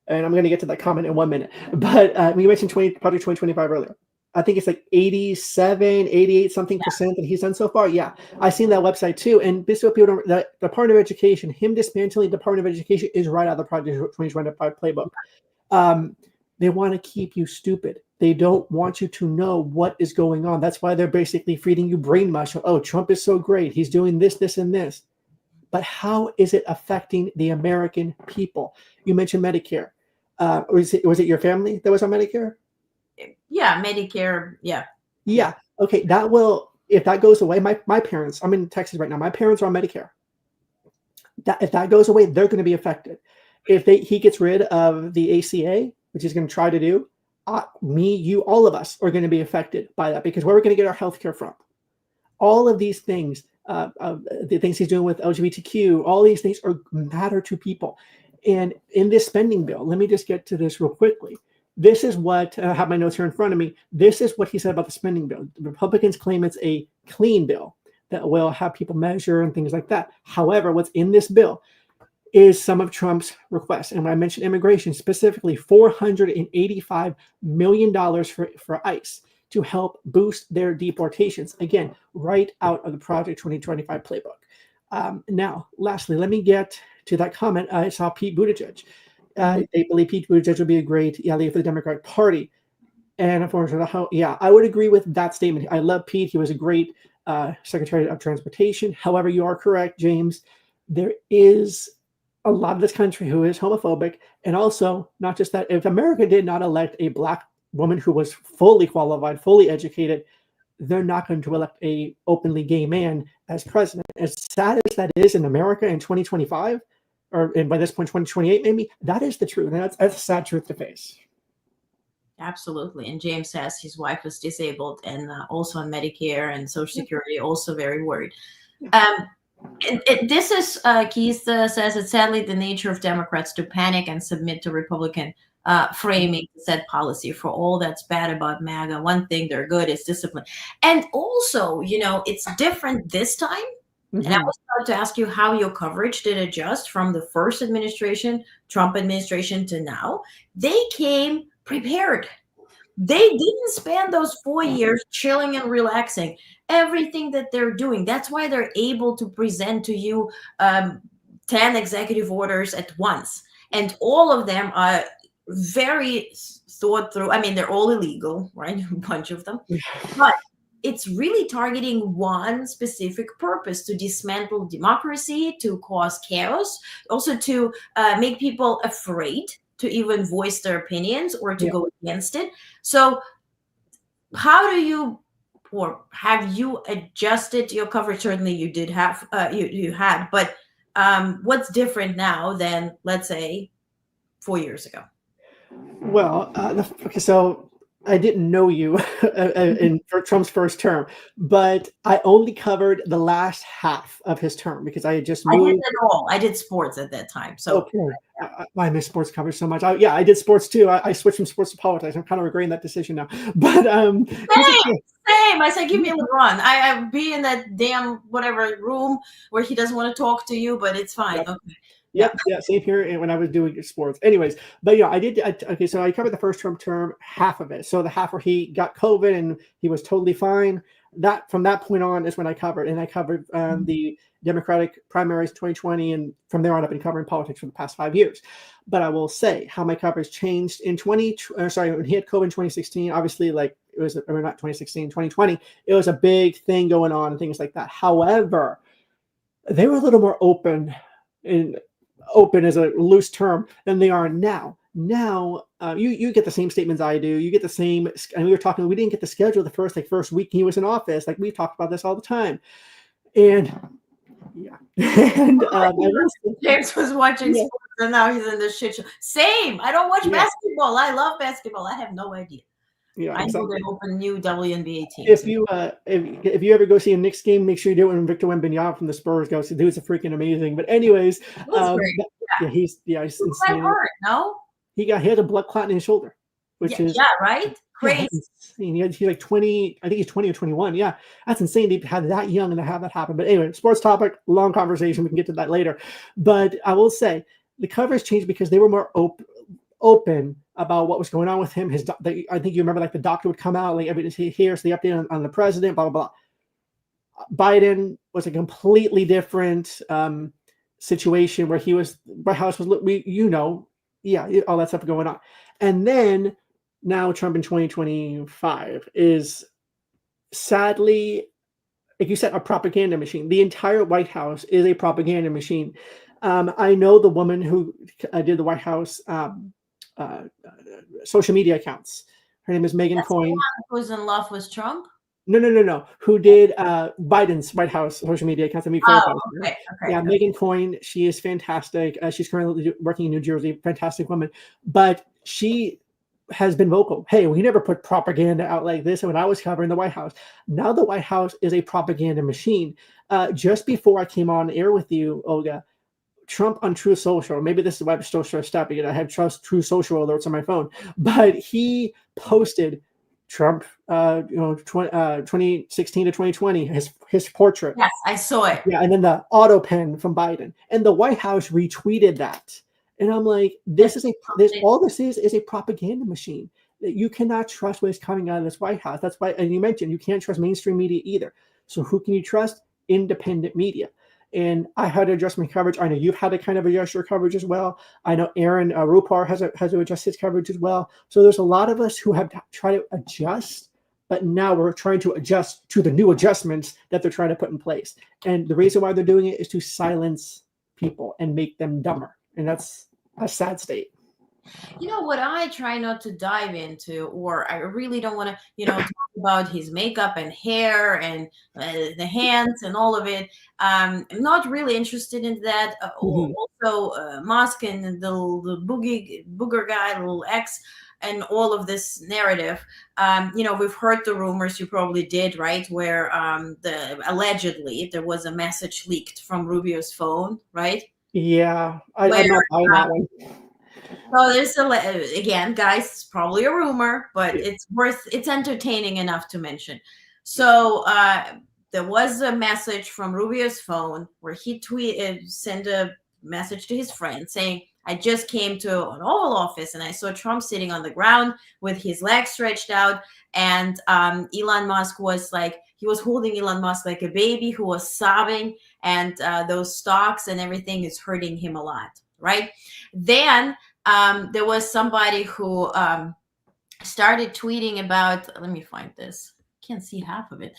and I'm going to get to that comment in 1 minute. But you mentioned Project 2025 earlier. I think it's like 87, 88 something percent that he's done so far. Yeah, I've seen that website too. And this is what people don't. The Department of Education, him dismantling the Department of Education is right out of the Project 2025 playbook. They want to keep you stupid. They don't want you to know what is going on. That's why they're basically feeding you brain mush. Oh, Trump is so great. He's doing this, this, and this. But how is it affecting the American people? You mentioned Medicare. Was it your family that was on Medicare? Yeah, Medicare. Yeah. Yeah. Okay. If that goes away, my parents, I'm in Texas right now. My parents are on Medicare. If that goes away, they're going to be affected. If he gets rid of the ACA, which he's going to try to do, me, you, all of us are going to be affected by that, because where we're going to get our healthcare from. All of these things, the things he's doing with LGBTQ, all these things matter to people. And in this spending bill, let me just get to this real quickly. This is what I have my notes here in front of me. This is what he said about the spending bill. The Republicans claim it's a clean bill that will have people measure and things like that. However, what's in this bill, is some of Trump's requests. And when I mentioned immigration, specifically $485 million for ICE to help boost their deportations. Again, right out of the Project 2025 playbook. Now, lastly, let me get to that comment. I saw Pete Buttigieg. They believe Pete Buttigieg would be a great leader for the Democratic Party. And unfortunately, I would agree with that statement. I love Pete. He was a great Secretary of Transportation. However, you are correct, James. There is a lot of this country who is homophobic. And also, not just that, if America did not elect a Black woman who was fully qualified, fully educated, they're not going to elect a openly gay man as president. As sad as that is in America in 2025, and by this point, 2028, maybe, that is the truth. And that's a sad truth to face. Absolutely. And James says his wife is disabled and also on Medicare and Social Security, also very worried. This is, Keith says, it's sadly the nature of Democrats to panic and submit to Republican framing to set policy. For all that's bad about MAGA, one thing they're good is discipline. And also, it's different this time. And I was about to ask you how your coverage did adjust from the first administration, Trump administration, to now. They came prepared. They didn't spend those 4 years chilling and relaxing. Everything that they're doing, that's why they're able to present to you 10 executive orders at once. And all of them are very thought through. I mean, they're all illegal, right? A bunch of them. But it's really targeting one specific purpose: to dismantle democracy, to cause chaos, also to make people afraid to even voice their opinions or to go against it. So how do you, or have you adjusted your coverage? Certainly you did have, you had, but what's different now than, let's say, 4 years ago? Well, okay, so I didn't know you for Trump's first term, but I only covered the last half of his term because I had just moved. I did it all. I did sports at that time. So okay. I miss sports coverage so much. I did sports too. I switched from sports to politics. I'm kind of regretting that decision now. But same. I said, give me a LeBron. I be in that damn whatever room where he doesn't want to talk to you, but it's fine. Okay. Yeah, same here when I was doing sports. Anyways, but I did. Okay, so I covered the first Trump term, half of it. So the half where he got COVID and he was totally fine. That from that point on is when I covered, and I covered the Democratic primaries 2020, and from there on I've been covering politics for the past 5 years. But I will say how my coverage changed in when he had COVID in 2016. Obviously, like it was, or not 2016, 2020. It was a big thing going on and things like that. However, they were a little more open as a loose term than they are now. Now, you get the same statements I do. You get the same, and we didn't get the schedule the first week he was in office. Like we talked about this all the time. And and James was watching sports and now he's in this shit show. Same. I don't watch basketball. I love basketball. I have no idea. Yeah, I know they open new WNBA teams. If you ever go see a Knicks game, make sure you do it when Victor Wembanyama from the Spurs goes. The dude's freaking amazing. But anyways, he's insane. No, he had a blood clot in his shoulder, which is right. Crazy. He's like 20. I think he's 20 or 21. Yeah, that's insane to have that young and to have that happen. But anyway, sports topic, long conversation. We can get to that later. But I will say the coverage changed because they were more open about what was going on with him. I think you remember, like the doctor would come out, like here's the update on the president, blah blah blah. Biden was a completely different situation where White House was, all that stuff going on, and then now Trump in 2025 is sadly, like you said, a propaganda machine. The entire White House is a propaganda machine. I know the woman who did the White House social media accounts. Her name is Megan Coyne. Who's in love with Trump? No. Who did Biden's White House social media accounts? Okay. Yeah, Megan Coyne. She is fantastic. She's currently working in New Jersey. Fantastic woman. But she has been vocal. Hey, we never put propaganda out like this when I was covering the White House. Now the White House is a propaganda machine. Just before I came on air with you, Olga, Trump on True Social, maybe this is why I'm still stressed out because I have True Social alerts on my phone, but he posted Trump, 2016 to 2020, his portrait. Yes, I saw it. Yeah, and then the auto pen from Biden, and the White House retweeted that, and I'm like, this is a propaganda machine that you cannot trust what is coming out of this White House. That's why, and you mentioned you can't trust mainstream media either. So who can you trust? Independent media. And I had to adjust my coverage. I know you've had to kind of adjust your coverage as well. I know Aaron Rupar has to adjust his coverage as well. So there's a lot of us who have tried to adjust, but now we're trying to adjust to the new adjustments that they're trying to put in place. And the reason why they're doing it is to silence people and make them dumber. And that's a sad state. You know what I try not to dive into, or I really don't want to, talk about his makeup and hair and the hands and all of it. I'm not really interested in that. Also, Musk and the booger guy, little X, and all of this narrative. We've heard the rumors. You probably did, right? Where allegedly there was a message leaked from Rubio's phone, right? Yeah, I'm not buying that one. So there's again, guys, it's probably a rumor, but it's entertaining enough to mention. So there was a message from Rubio's phone where he sent a message to his friend saying, I just came to an Oval Office and I saw Trump sitting on the ground with his legs stretched out. And Elon Musk was he was holding Elon Musk like a baby who was sobbing, and those stocks and everything is hurting him a lot, right? Then there was somebody who started tweeting about, let me find this. Can't see half of it.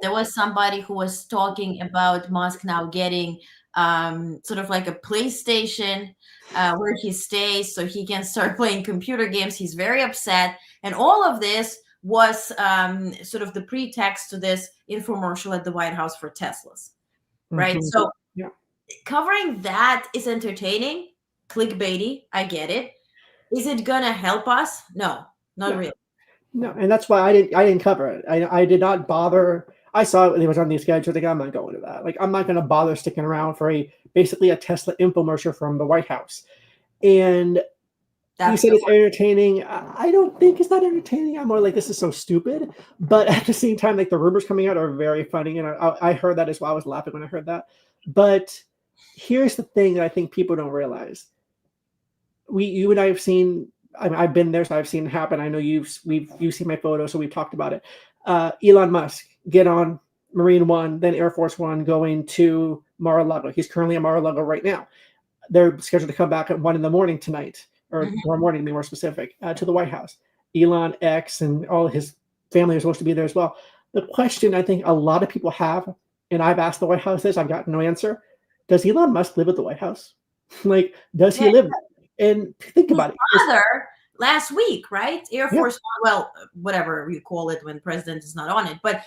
There was somebody who was talking about Musk now getting sort of like a PlayStation where he stays so he can start playing computer games. He's very upset. And all of this was sort of the pretext to this infomercial at the White House for Teslas, right? So covering that is entertaining, clickbaity. I get it. Is it gonna help us? No, not really. No, and that's why I didn't cover it. I did not bother. I saw it was on the schedule. Like, I'm not going to that. Like, I'm not going to bother sticking around for basically a Tesla infomercial from the White House. And you said it's entertaining. I don't think it's not entertaining. I'm more like, this is so stupid. But at the same time, like, the rumors coming out are very funny, and I heard that as well. I was laughing when I heard that. But here's the thing that I think people don't realize. You and I have seen. I've been there, so I've seen it happen. I know you've seen my photo, so we've talked about it. Elon Musk get on Marine One, then Air Force One, going to Mar-a-Lago. He's currently at Mar-a-Lago right now. They're scheduled to come back at 1 a.m. tonight, or tomorrow morning, to be more specific, to the White House. Elon, X, and all his family are supposed to be there as well. The question I think a lot of people have, and I've asked the White House this, I've gotten no answer. Does Elon Musk live at the White House? Like, does he live there? And think about it. Last week, right? Air Force One, well, whatever you call it when the president is not on it, but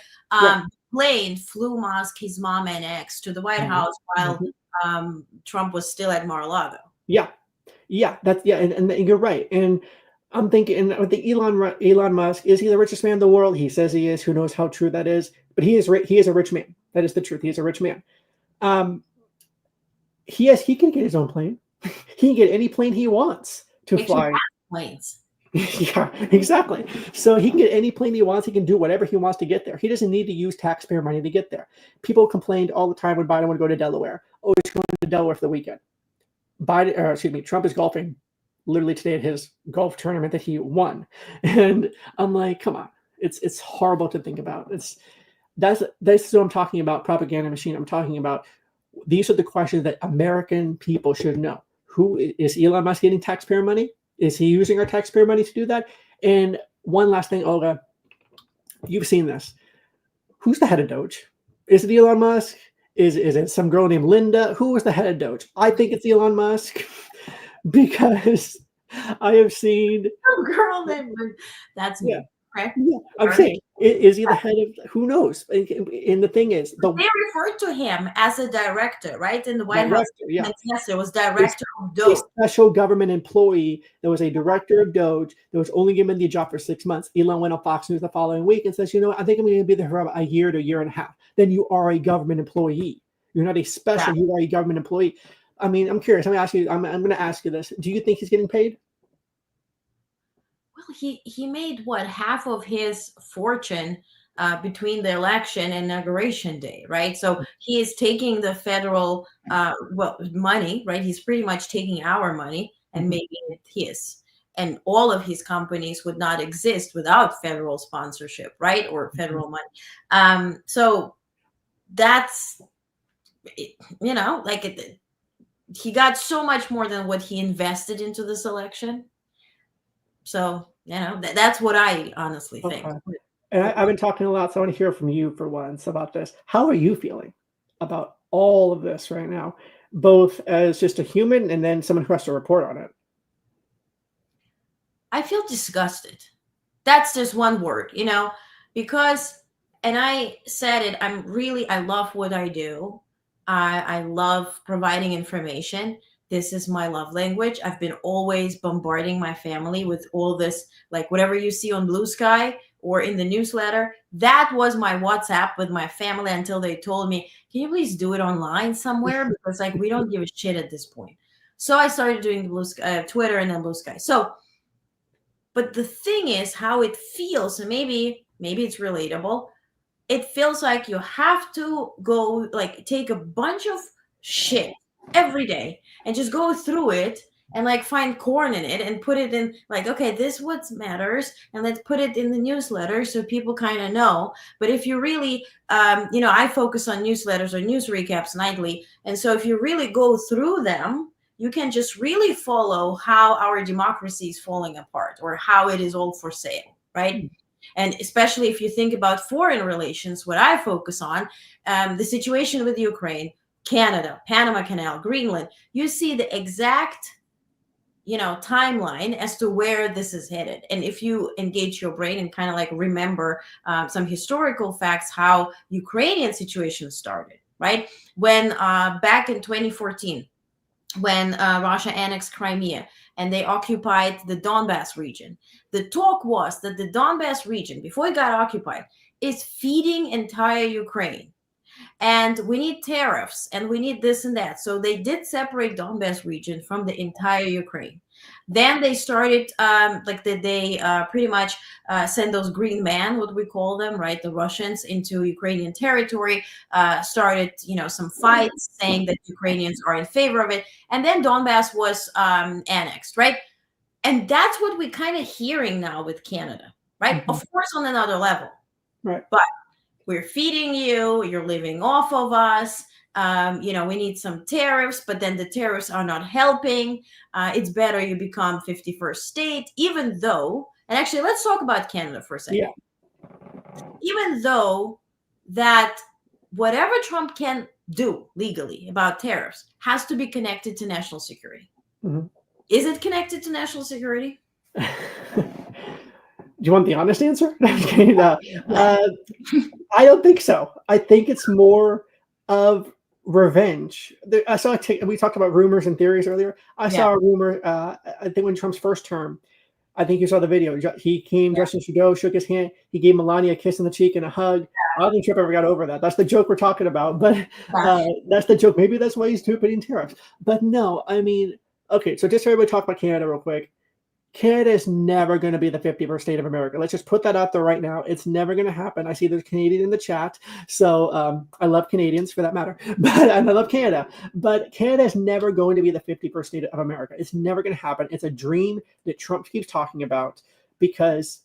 plane flew Musk, his mom, and X to the White House while Trump was still at Mar-a-Lago. And you're right. And I'm thinking, I think Elon Musk, is he the richest man in the world? He says he is. Who knows how true that is? But he is a rich man. That is the truth. He is a rich man. He can get his own plane. He can get any plane he wants to fly. Planes. Yeah, exactly. So he can get any plane he wants. He can do whatever he wants to get there. He doesn't need to use taxpayer money to get there. People complained all the time when Biden would go to Delaware. Oh, he's going to Delaware for the weekend. Trump is golfing literally today at his golf tournament that he won. And I'm like, come on. It's horrible to think about. That's what I'm talking about, propaganda machine. I'm talking about, these are the questions that American people should know. Who is Elon Musk getting taxpayer money? Is he using our taxpayer money to do that? And one last thing, Olga, you've seen this. Who's the head of Doge? Is it Elon Musk? Is it some girl named Linda? Who was the head of Doge? I think it's Elon Musk because I have seen some girl named Linda. That's me. Correct? Yeah, I'm saying, is he the head of? Who knows? And the thing is, they referred to him as a director, right? In the White House, yes, it was director of Doge, a special government employee. There was a director of Doge that was only given the job for 6 months. Elon went on Fox News the following week and says, I think I'm going to be there for about a year to a year and a half. Then you are a government employee. You're not a special. You are a government employee. I mean, I'm curious. I'm going to ask you this. Do you think he's getting paid? well, he made what, half of his fortune between the election and inauguration day, right? So he is taking the federal money, right? He's pretty much taking our money and making it his. And all of his companies would not exist without federal sponsorship, right? Or federal money. So that's, like he got so much more than what he invested into this election. So, that's what I honestly think. Okay. And I've been talking a lot, so I want to hear from you for once about this. How are you feeling about all of this right now, both as just a human and then someone who has to report on it? I feel disgusted. That's just one word, because, and I said it, I love what I do. I love providing information. This is my love language. I've been always bombarding my family with all this, like whatever you see on Blue Sky or in the newsletter. That was my WhatsApp with my family until they told me, can you please do it online somewhere? Because like, we don't give a shit at this point. So I started doing Blue Sky, Twitter and then Blue Sky. So, but the thing is how it feels, and maybe it's relatable. It feels like you have to go like take a bunch of shit every day and just go through it and like find corn in it and put it in, like, okay, this what matters, and let's put it in the newsletter so people kind of know. But if you really I focus on newsletters or news recaps nightly, and so if you really go through them, you can just really follow how our democracy is falling apart or how it is all for sale, right? And especially if you think about foreign relations, what I focus on, the situation with Ukraine, Canada, Panama Canal, Greenland, you see the exact, timeline as to where this is headed. And if you engage your brain and kind of like remember some historical facts, how Ukrainian situation started, right? When back in 2014, when Russia annexed Crimea and they occupied the Donbass region. The talk was that the Donbass region, before it got occupied, is feeding entire Ukraine. And we need tariffs and we need this and that. So they did separate Donbass region from the entire Ukraine. Then they started, they pretty much send those green men, what we call them, right, the Russians, into Ukrainian territory, started, some fights saying that Ukrainians are in favor of it. And then Donbass was annexed, right? And that's what we're kind of hearing now with Canada, right? Of course, on another level. Right. But we're feeding you, you're living off of us. We need some tariffs, but then the tariffs are not helping. It's better you become 51st state, even though, and actually, let's talk about Canada for a second. Yeah. Even though that whatever Trump can do legally about tariffs has to be connected to national security. Mm-hmm. Is it connected to national security? Do you want the honest answer? I don't think so. I think it's more of revenge. I saw we talked about rumors and theories earlier. I saw a rumor. I think when Trump's first term, I think you saw the video. He came, Justin Trudeau shook his hand. He gave Melania a kiss on the cheek and a hug. I don't think Trump ever got over that. That's the joke we're talking about. But that's the joke. Maybe that's why he's putting tariffs. But no, I mean, okay. So just so everybody talk about Canada real quick. Canada is never going to be the 51st state of America. Let's just put that out there right now. It's never going to happen. I see there's Canadian in the chat. So I love Canadians for that matter, and I love Canada. But Canada is never going to be the 51st state of America. It's never going to happen. It's a dream that Trump keeps talking about because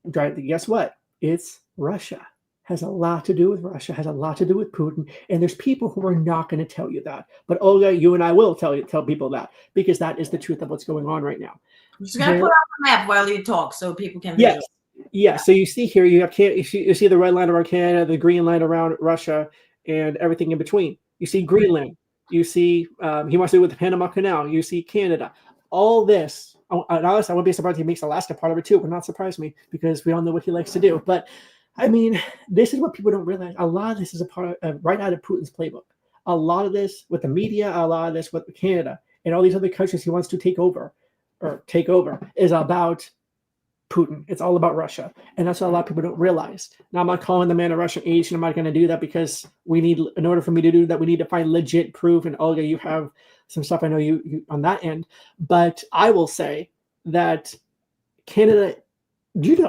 guess what? It's Russia. Has a lot to do with Russia, has a lot to do with Putin. And there's people who are not going to tell you that. But Olga, you and I will tell people that because that is the truth of what's going on right now. I'm just going to put up a map while you talk so people can visualize. Yes. So you see here, you see the red line around Canada, the green line around Russia, and everything in between. You see Greenland. You see he wants to do with the Panama Canal. You see Canada. All this. And honestly, I wouldn't be surprised if he makes Alaska part of it too. It would not surprise me because we all know what he likes to do. But I mean, this is what people don't realize. A lot of this is a part of right out of Putin's playbook. A lot of this with the media, a lot of this with Canada and all these other countries he wants to take over is about Putin. It's all about Russia. And that's what a lot of people don't realize. Now, I'm not calling the man a Russian agent. I'm not going to do that because in order for me to do that, we need to find legit proof. And Olga, you have some stuff I know you on that end. But I will say that Canada,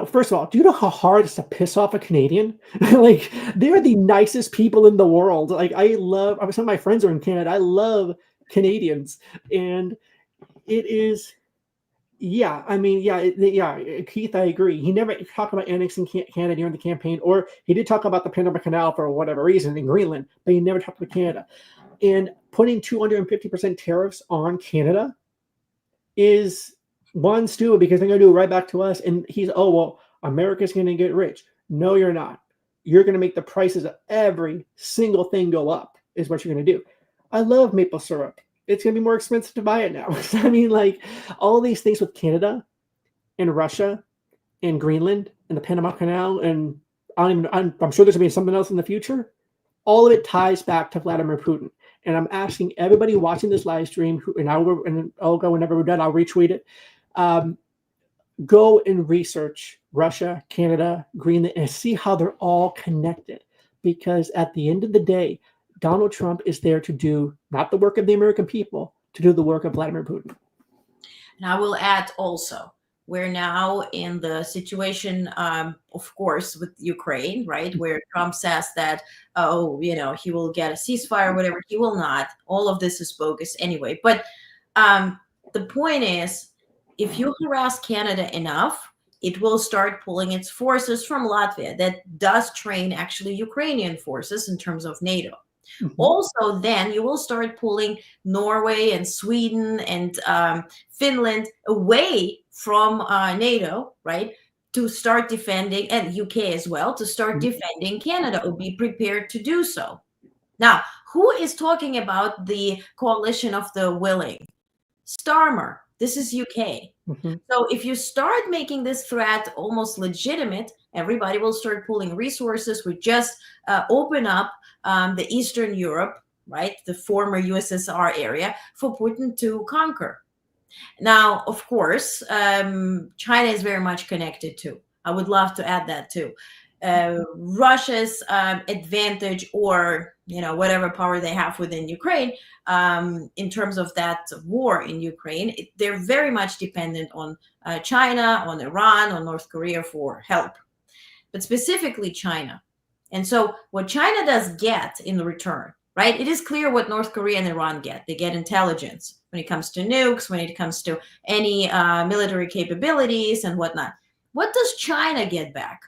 first of all, do you know how hard it is to piss off a Canadian? Like, they're the nicest people in the world. Like, some of my friends are in Canada. I love Canadians. And it is, yeah, I mean, Keith, I agree. He never talked about annexing Canada during the campaign, or he did talk about the Panama Canal for whatever reason in Greenland, but he never talked about Canada. And putting 250% tariffs on Canada is one, stupid, because they're going to do it right back to us. And America's going to get rich. No, you're not. You're going to make the prices of every single thing go up, is what you're going to do. I love maple syrup. It's going to be more expensive to buy it now. I mean, like, all these things with Canada and Russia and Greenland and the Panama Canal, and I'm sure there's going to be something else in the future. All of it ties back to Vladimir Putin. And I'm asking everybody watching this live stream, and Olga, whenever we're done, I'll retweet it. Go and research Russia, Canada, Greenland, and see how they're all connected. Because at the end of the day, Donald Trump is there to do not the work of the American people, to do the work of Vladimir Putin. And I will add also, we're now in the situation, of course, with Ukraine, right, where Trump says that, he will get a ceasefire, whatever. He will not. All of this is bogus anyway. But the point is, if you harass Canada enough, it will start pulling its forces from Latvia that does train actually Ukrainian forces in terms of NATO. Mm-hmm. Also, then you will start pulling Norway and Sweden and Finland away from NATO, right, to start defending, and UK as well, to start defending Canada, or be prepared to do so. Now, who is talking about the coalition of the willing? Starmer. This is UK. Mm-hmm. So if you start making this threat almost legitimate, everybody will start pulling resources. We just open up the Eastern Europe, right, the former USSR area, for Putin to conquer. Now, of course, China is very much connected too. I would love to add that too. Russia's advantage, or whatever power they have within Ukraine, in terms of that war in Ukraine, they're very much dependent on China, on Iran, on North Korea for help, but specifically China. And so what China does get in return, right? It is clear what North Korea and Iran get. They get intelligence when it comes to nukes, when it comes to any military capabilities and whatnot. What does China get back?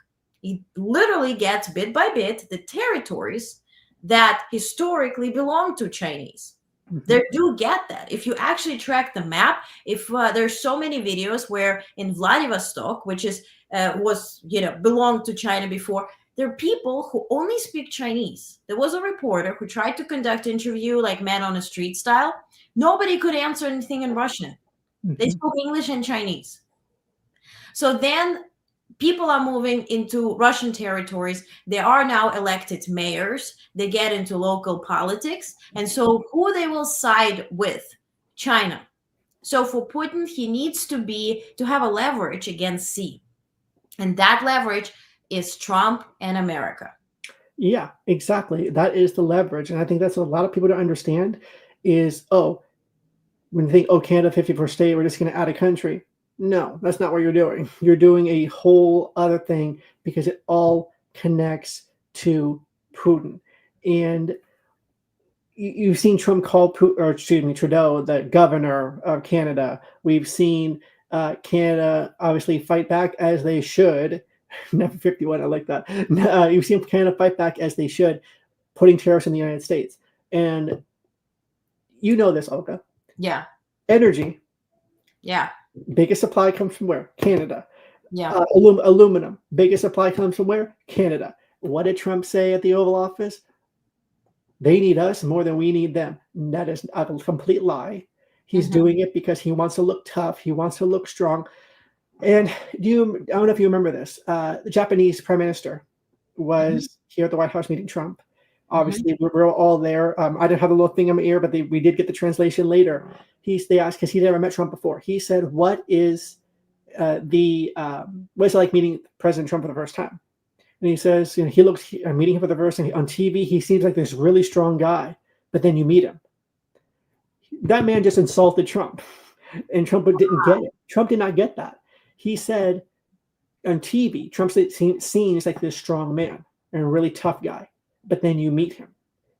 It literally gets, bit by bit, the territories that historically belong to Chinese. Mm-hmm. They do get that. If you actually track the map, if there's so many videos where in Vladivostok, which is belonged to China before, there are people who only speak Chinese. There was a reporter who tried to conduct an interview like man on a street style. Nobody could answer anything in Russian. Mm-hmm. They spoke English and Chinese. So then people are moving into Russian territories. They are now elected mayors. They get into local politics. And so who they will side with? China. So for Putin, he needs to have a leverage against Xi. And that leverage is Trump and America. Yeah, exactly. That is the leverage. And I think that's what a lot of people don't understand is, when you think, Canada 51st state, we're just going to add a country. No, that's not what you're doing. You're doing a whole other thing, because it all connects to Putin. And you've seen Trump call Trudeau the governor of Canada. We've seen Canada obviously fight back as they should. Number 51, I like that. You've seen Canada fight back as they should, putting tariffs in the United States. And you know this, Olga. Yeah. Energy. Yeah. Biggest supply comes from where? Canada. Yeah. Aluminum. Biggest supply comes from where? Canada. What did Trump say at the Oval Office? They need us more than we need them. That is a complete lie. He's doing it because he wants to look tough. He wants to look strong. And I don't know if you remember this. The Japanese prime minister was here at the White House meeting Trump. Obviously, we're all there. I didn't have a little thing in my ear, but we did get the translation later. They asked, because he never met Trump before. He said, what is it like meeting President Trump for the first time? And he says, he looks, meeting him for the first time on TV, he seems like this really strong guy, but then you meet him. That man just insulted Trump, and Trump didn't get it. Trump did not get that. He said on TV, Trump's seen as like this strong man and a really tough guy, but then you meet him.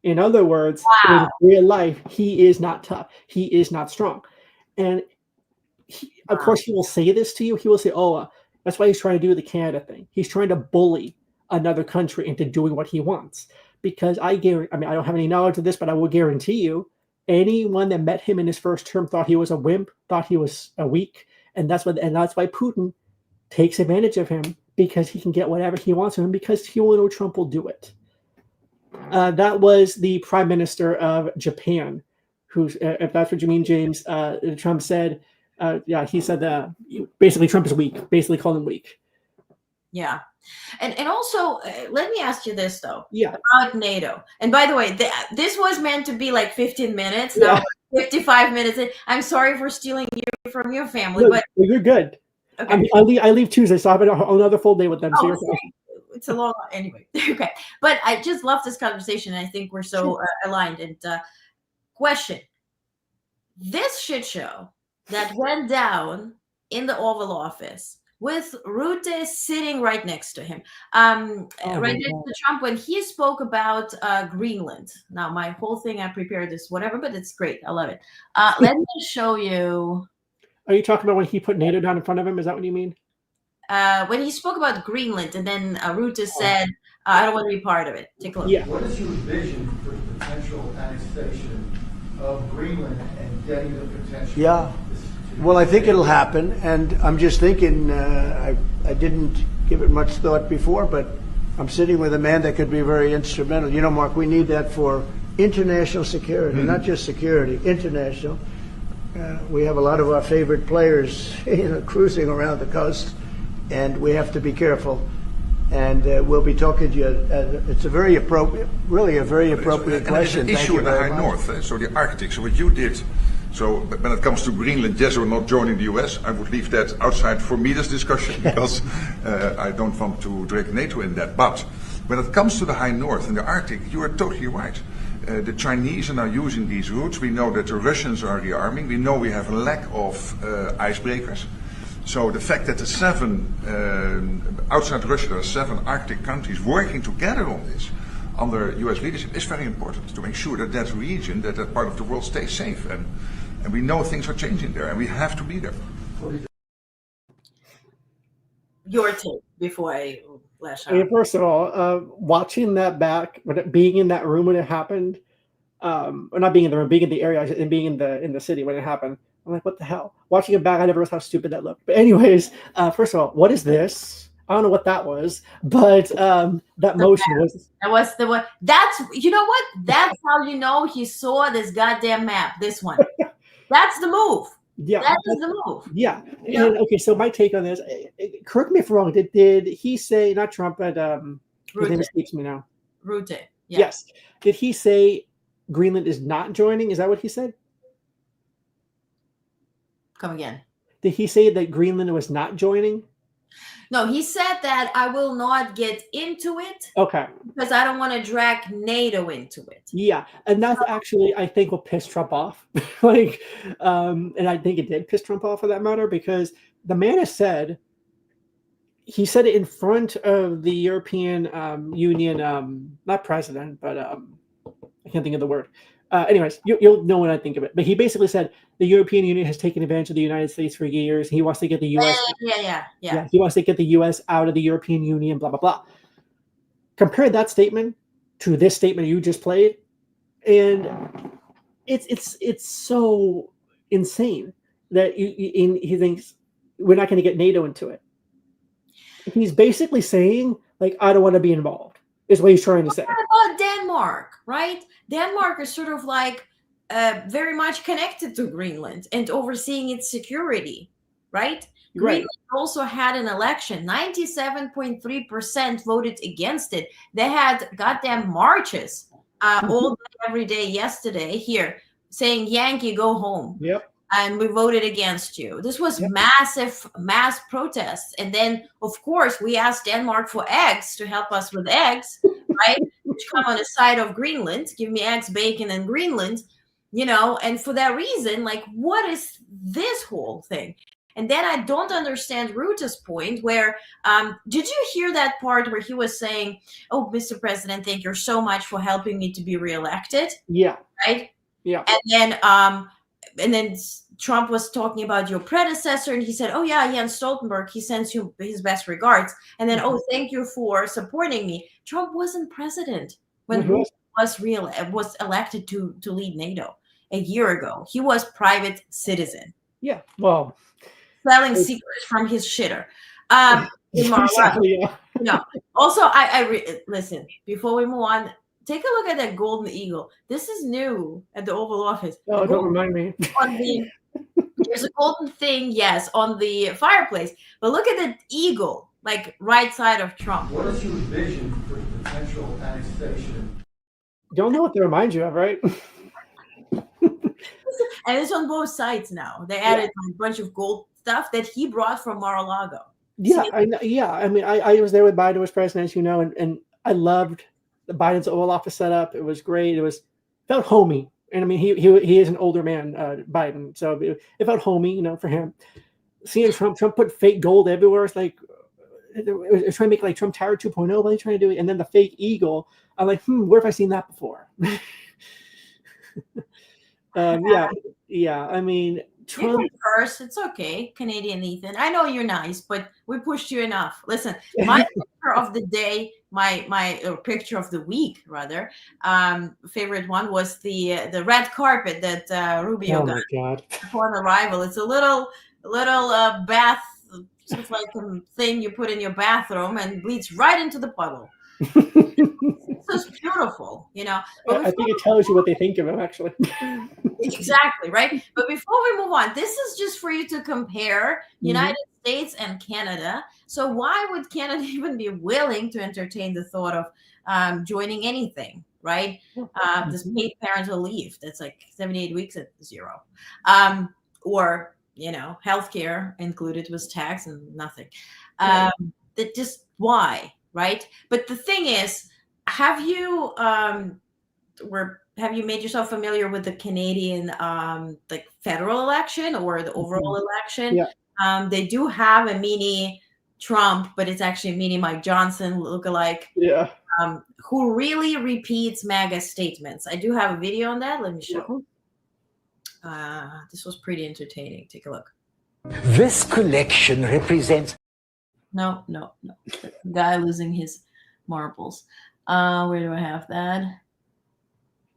In other words, in real life, he is not tough. He is not strong. And of course, he will say this to you. He will say, oh, that's why he's trying to do the Canada thing. He's trying to bully another country into doing what he wants. Because I don't have any knowledge of this, but I will guarantee you, anyone that met him in his first term thought he was a wimp, thought he was a weak. And that's why Putin takes advantage of him, because he can get whatever he wants from him, because he will know Trump will do it. That was the Prime Minister of Japan, who, if that's what you mean, James, Trump said, he said basically Trump is weak, basically called him weak. Yeah. And also, let me ask you this, though, Yeah. about NATO. And by the way, this was meant to be like 15 minutes, now 55 minutes. I'm sorry for stealing you from your family, No, but you're good. okay. I leave Tuesday, so I have another full day with them. So It's a long anyway. Okay, but I just love this conversation, and I think we're so aligned. And question: this shit show that went down in the Oval Office with Rutte sitting right next to him, right next to Trump, when he spoke about Greenland. Now, my whole thing, I prepared this, whatever, but it's great. I love it. Let me show you. Are you talking about when he put NATO down in front of him? Is that what you mean? When he spoke about Greenland, and then Rutte said, I don't want to be part of it. Take a look. Yeah. What is your vision for the potential annexation of Greenland and getting the potential? Yeah. Well, I think it'll happen, and I'm just thinking, I didn't give it much thought before, but I'm sitting with a man that could be very instrumental. You know, Mark, we need that for international security, not just security, international. We have a lot of our favorite players, cruising around the coast, and we have to be careful. And we'll be talking to you. It's a very appropriate, really a very appropriate question. There's an issue in the high north, so the Arctic. So what you did, so when it comes to Greenland, yes or not joining the US, I would leave that outside for me, this discussion, because I don't want to drag NATO in that. But when it comes to the high north and the Arctic, you are totally right. The Chinese are now using these routes. We know that the Russians are rearming. We know we have a lack of icebreakers. So the fact that the outside Russia, there are 7 Arctic countries working together on this under US leadership is very important to make sure that that region, that part of the world stays safe. And we know things are changing there, and we have to be there. Your take before I lash out. First of all, watching that back, being in that room when it happened, or not being in the room, being in the area and being in the city when it happened, I'm like, what the hell? Watching it back, I never realized how stupid that looked. But anyways, first of all, what is this? I don't know what that was, but that motion was. That was the one. That's, you know what? That's how you know he saw this goddamn map. This one. That's the move. Yeah, that is the move. Yeah. And, okay, so my take on this. Correct me if I'm wrong. Did he say, not Trump, but his name escapes me now. Rutte. Yeah. Yes. Did he say Greenland is not joining? Is that what he said? Come again. Did he say that Greenland was not joining? No, he said that I will not get into it. Okay. Because I don't want to drag NATO into it. Yeah, and that's actually, I think, will piss Trump off. And I think it did piss Trump off for that matter, because the man has said, he said it in front of the European Union, not president, but I can't think of the word. Anyways, you'll know when I think of it. But he basically said the European Union has taken advantage of the United States for years. He wants to get the U.S. Yeah. He wants to get the U.S. out of the European Union, blah, blah, blah. Compare that statement to this statement you just played, and it's so insane that he thinks we're not going to get NATO into it. He's basically saying, like, I don't want to be involved, is what he's trying to say. What about Denmark, right? Denmark is sort of like very much connected to Greenland and overseeing its security, right? Greenland also had an election. 97.3% voted against it. They had goddamn marches all day, every day yesterday here saying, Yankee, go home. Yep. And we voted against you. This was mass protests. And then, of course, we asked Denmark for eggs to help us with eggs, right? Which come on the side of Greenland. Give me eggs, bacon, and Greenland, and for that reason, like, what is this whole thing? And then I don't understand Ruta's point where, did you hear that part where he was saying, oh, Mr. President, thank you so much for helping me to be reelected? Yeah. Right? Yeah. And then Trump was talking about your predecessor, and he said, oh yeah, Jens Stoltenberg, he sends you his best regards. And then, oh, thank you for supporting me. Trump wasn't president when he was elected to lead NATO a year ago. He was private citizen. Yeah. Well, selling secrets from his shitter. In exactly, yeah. No. Also, listen, before we move on, take a look at that golden eagle. This is new at the Oval Office. Oh, don't remind me. There's a golden thing, yes, on the fireplace. But look at the eagle, like right side of Trump. What is your vision for the potential annexation? Don't know what they remind you of, right? And it's on both sides now. They added a bunch of gold stuff that he brought from Mar-a-Lago. Yeah, I mean, I was there when Biden was president, as you know, and I loved the Biden's Oval Office setup. It was great. It felt homey. And I mean, he is an older man, Biden, so it felt homey, you know, for him. Seeing Trump put fake gold everywhere, it's like it was trying to make like Trump Tower 2.0. What are they trying to do? And then the fake eagle. I'm like, where have I seen that before? Yeah. I mean, Trump. You first, it's okay, Canadian Ethan. I know you're nice, but we pushed you enough. Listen, my picture of the day, my picture of the week, rather, favorite one was the red carpet that Rubio got upon arrival. It's a little bath, sort of like a thing you put in your bathroom and bleeds right into the puddle. It's just beautiful, you know. I think it tells you what they think of him, actually. Exactly, right? But before we move on, this is just for you to compare United States and Canada. So why would Canada even be willing to entertain the thought of joining anything, right? This paid parental leave, that's like 78 weeks at 0. Or, you know, healthcare included was tax and nothing. That just why, right? But the thing is, have you made yourself familiar with the Canadian like federal election or the overall election? Yeah. They do have a mini Trump, but it's actually a mini Mike Johnson lookalike. Yeah. Who really repeats MAGA statements. I do have a video on that. Let me show. This was pretty entertaining. Take a look. This collection represents. No. Guy losing his marbles. Where do I have that?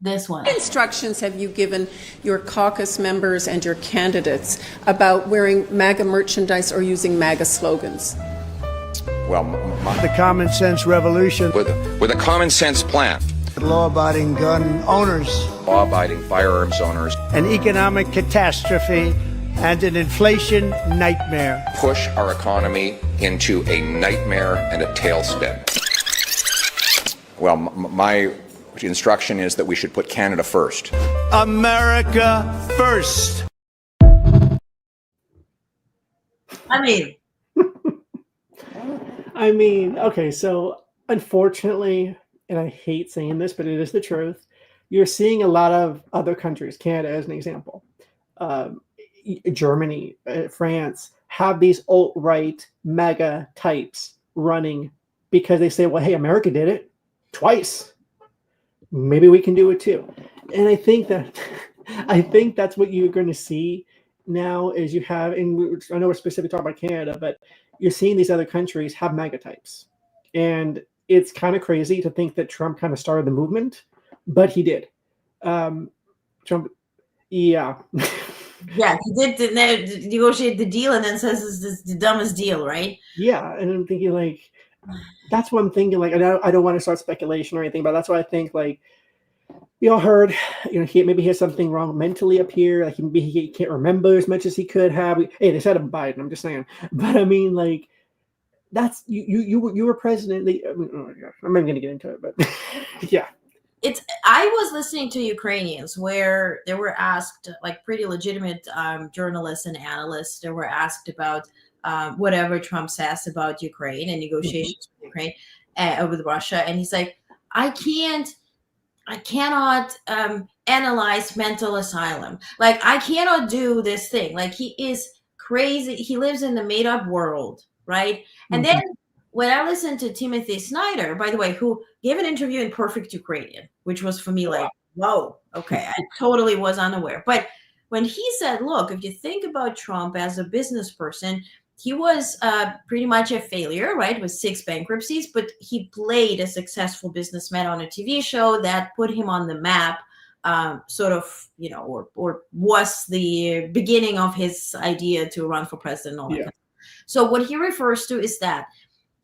This one. What instructions have you given your caucus members and your candidates about wearing MAGA merchandise or using MAGA slogans? Well, the common sense revolution. With a common sense plan. Law-abiding gun owners. Law-abiding firearms owners. An economic catastrophe and an inflation nightmare. Push our economy into a nightmare and a tailspin. Well, my instruction is that we should put Canada first. America first. I mean, okay, so unfortunately, and I hate saying this, but it is the truth, you're seeing a lot of other countries, Canada as an example, Germany, France, have these alt-right MAGA types running because they say, well, hey, America did it twice. Maybe we can do it too. And I think that's what you're going to see now is you have, and I know we're specifically talking about Canada, but you're seeing these other countries have MAGA types. And it's kind of crazy to think that Trump kind of started the movement, but he did. Trump, yeah. Yeah, he did negotiate the deal and then says this is the dumbest deal, right? Yeah, and I'm thinking like, that's what I'm thinking. Like, I don't want to start speculation or anything, but that's why I think like we all heard, you know, maybe he has something wrong mentally up here. Like maybe he can't remember as much as he could have. Hey, they said I'm Biden. I'm just saying, but I mean, like that's you were president. I mean, oh my gosh, I'm not going to get into it, but yeah. I was listening to Ukrainians where they were asked, like pretty legitimate journalists and analysts, they were asked about whatever Trump says about Ukraine and negotiations with Ukraine, with Russia. And he's like, I cannot analyze mental asylum. Like, I cannot do this thing. Like, he is crazy. He lives in the made up world, right? And then when I listened to Timothy Snyder, by the way, who gave an interview in perfect Ukrainian, which was for me like, whoa, okay, I totally was unaware. But when he said, look, if you think about Trump as a business person, he was pretty much a failure, right, with 6 bankruptcies, but he played a successful businessman on a TV show that put him on the map, sort of, or was the beginning of his idea to run for president and all that kind of stuff. So what he refers to is that.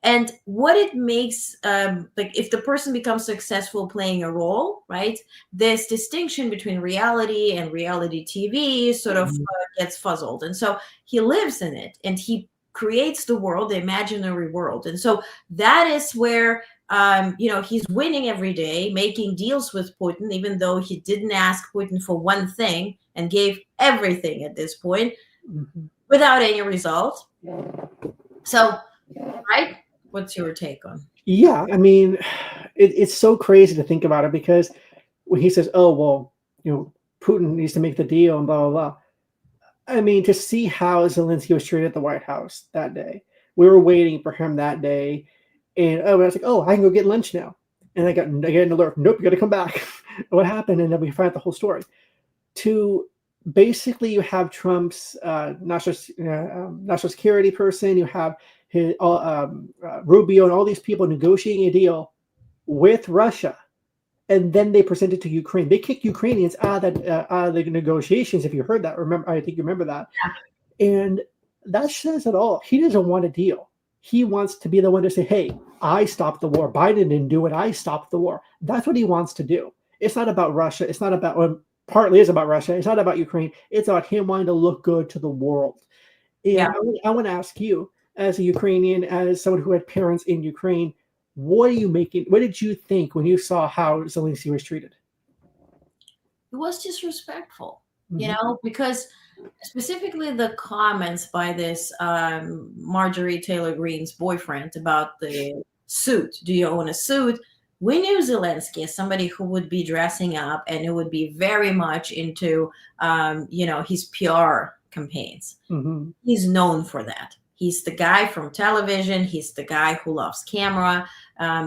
And what it makes, like if the person becomes successful playing a role, right, this distinction between reality and reality TV sort of gets fuzzled. And so he lives in it and he creates the world, the imaginary world. And so that is where, he's winning every day, making deals with Putin, even though he didn't ask Putin for one thing and gave everything at this point without any result. So, right? What's your take on? Yeah, I mean, it's so crazy to think about it because when he says, "Oh, well, Putin needs to make the deal," and blah blah blah. I mean, to see how Zelensky was treated at the White House that day, we were waiting for him that day, and I was like, "Oh, I can go get lunch now," and I get an alert. Nope, you got to come back. What happened? And then we find out the whole story. To basically, you have Trump's national security person. You have his Rubio and all these people negotiating a deal with Russia, and then they present it to Ukraine. They kick Ukrainians out of the negotiations. If you heard that, I think you remember that. Yeah. And that says it all. He doesn't want a deal. He wants to be the one to say, "Hey, I stopped the war. Biden didn't do it. I stopped the war." That's what he wants to do. It's not about Russia. It's not about. Well, partly is about Russia. It's not about Ukraine. It's about him wanting to look good to the world. And I want to ask you, as a Ukrainian, as someone who had parents in Ukraine, what did you think when you saw how Zelensky was treated? It was disrespectful, because specifically the comments by this Marjorie Taylor Greene's boyfriend about the suit. Do you own a suit? We knew Zelensky as somebody who would be dressing up and who would be very much into, his PR campaigns. He's known for that. He's the guy from television. He's the guy who loves camera.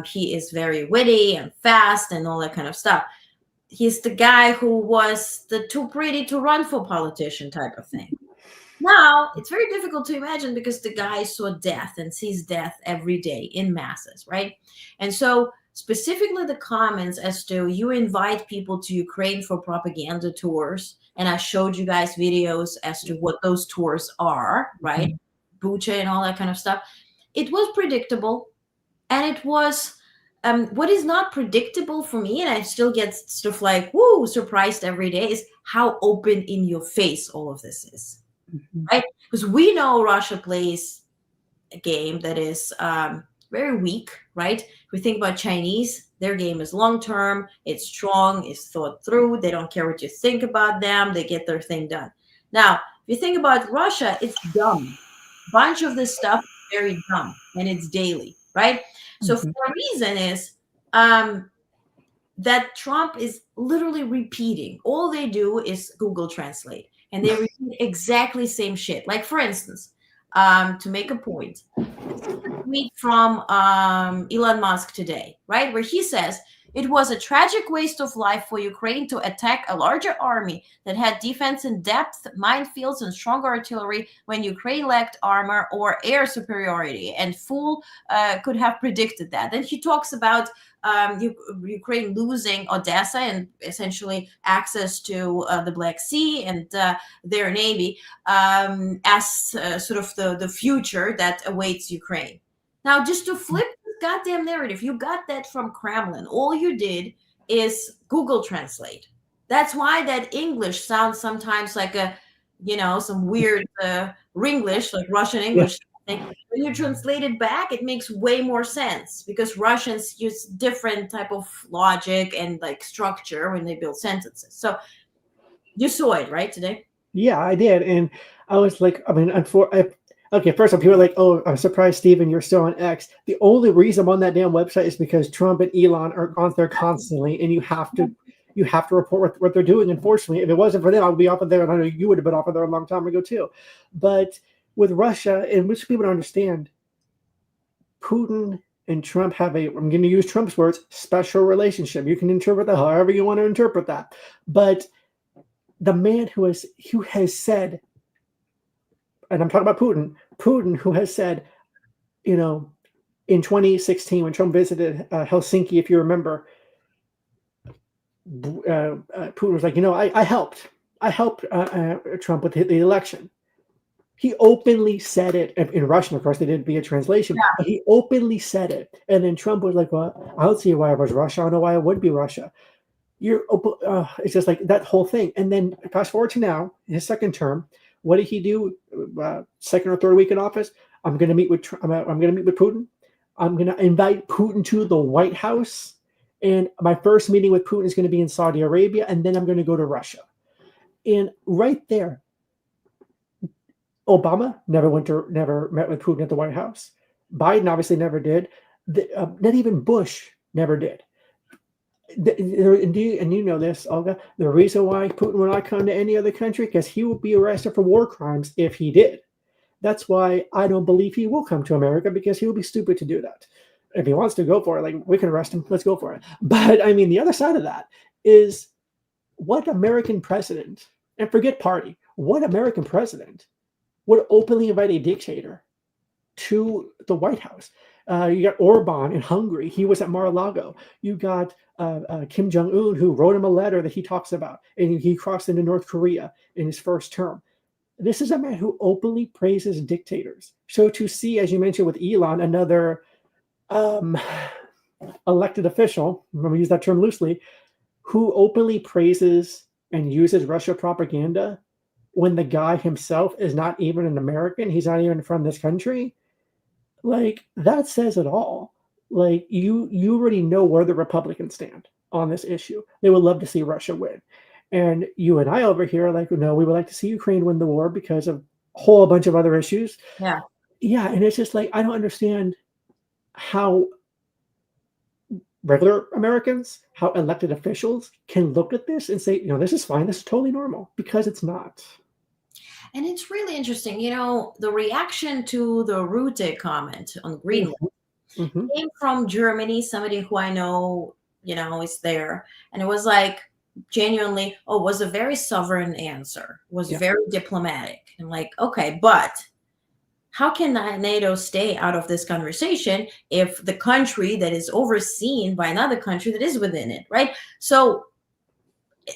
He is very witty and fast and all that kind of stuff. He's the guy who was the too pretty to run for politician type of thing. Now, it's very difficult to imagine because the guy saw death and sees death every day in masses, right? And so specifically the comments as to you invite people to Ukraine for propaganda tours, and I showed you guys videos as to what those tours are, right? Bucha and all that kind of stuff. It was predictable, and it was what is not predictable for me, and I still get stuff like woo surprised every day, is how open in your face all of this is, right? Because we know Russia plays a game that is very weak, right? If we think about Chinese, their game is long term, it's strong, it's thought through, they don't care what you think about them, they get their thing done. Now, if you think about Russia, it's dumb. Bunch of this stuff is very dumb, and it's daily, right? So for a reason is that Trump is literally repeating. All they do is Google Translate, and they repeat exactly same shit. Like, for instance, to make a point, this is a tweet from Elon Musk today, right? Where he says, "It was a tragic waste of life for Ukraine to attack a larger army that had defense in depth, minefields, and stronger artillery when Ukraine lacked armor or air superiority, and fool could have predicted that." Then he talks about Ukraine losing Odessa and essentially access to the Black Sea and their navy as sort of the future that awaits Ukraine. Now, just to flip goddamn narrative, you got that from Kremlin. All you did is Google Translate. That's why that English sounds sometimes like some weird Ringlish, like Russian English. When you translate it back, it makes way more sense because Russians use different type of logic and like structure when they build sentences. So you saw it right today? Yeah, I did, and I was like, okay, first off, people are like, "Oh, I'm surprised, Stephen, you're still on X." The only reason I'm on that damn website is because Trump and Elon are on there constantly, and you have to report what they're doing. Unfortunately, if it wasn't for them, I would be off of there, and I know you would have been off of there a long time ago too. But with Russia, and which people don't understand, Putin and Trump have I'm going to use Trump's words, special relationship. You can interpret that however you want to interpret that. But the man who has said, and I'm talking about Putin, who has said, in 2016 when Trump visited Helsinki, if you remember, Putin was like, I helped Trump with the election. He openly said it in Russian. Of course, they did via translation, but he openly said it. And then Trump was like, well, I don't see why it was Russia. I don't know why it would be Russia. It's just like that whole thing. And then fast forward to now, his second term. What did he do? Second or third week in office, I'm going to meet with Putin. I'm going to invite Putin to the White House. And my first meeting with Putin is going to be in Saudi Arabia. And then I'm going to go to Russia. And right there, Obama never met with Putin at the White House. Biden obviously never did. Not even Bush never did. And you know this, Olga, the reason why Putin will not come to any other country, because he will be arrested for war crimes if he did. That's why I don't believe he will come to America, because he will be stupid to do that. If he wants to go for it, like, we can arrest him, let's go for it. But I mean, the other side of that is, what American president, and forget party, what American president would openly invite a dictator to the White House? You got Orban in Hungary. He was at Mar-a-Lago. You got Kim Jong-un, who wrote him a letter that he talks about, and he crossed into North Korea in his first term. This is a man who openly praises dictators. So to see, as you mentioned with Elon, another elected official, I'm going to use that term loosely, who openly praises and uses Russia propaganda when the guy himself is not even an American, he's not even from this country, like, that says it all. Like, you already know where the Republicans stand on this issue. They would love to see Russia win. And you and I over here are like, no, we would like to see Ukraine win the war because of a whole bunch of other issues. Yeah. Yeah, and it's just like, I don't understand how regular Americans, how elected officials can look at this and say, this is fine, this is totally normal, because it's not. And it's really interesting, the reaction to the Rutte comment on Greenland came from Germany, somebody who I know, is there. And it was like, genuinely, was a very sovereign answer, was very diplomatic. And like, okay, but how can NATO stay out of this conversation if the country that is overseen by another country that is within it, right? So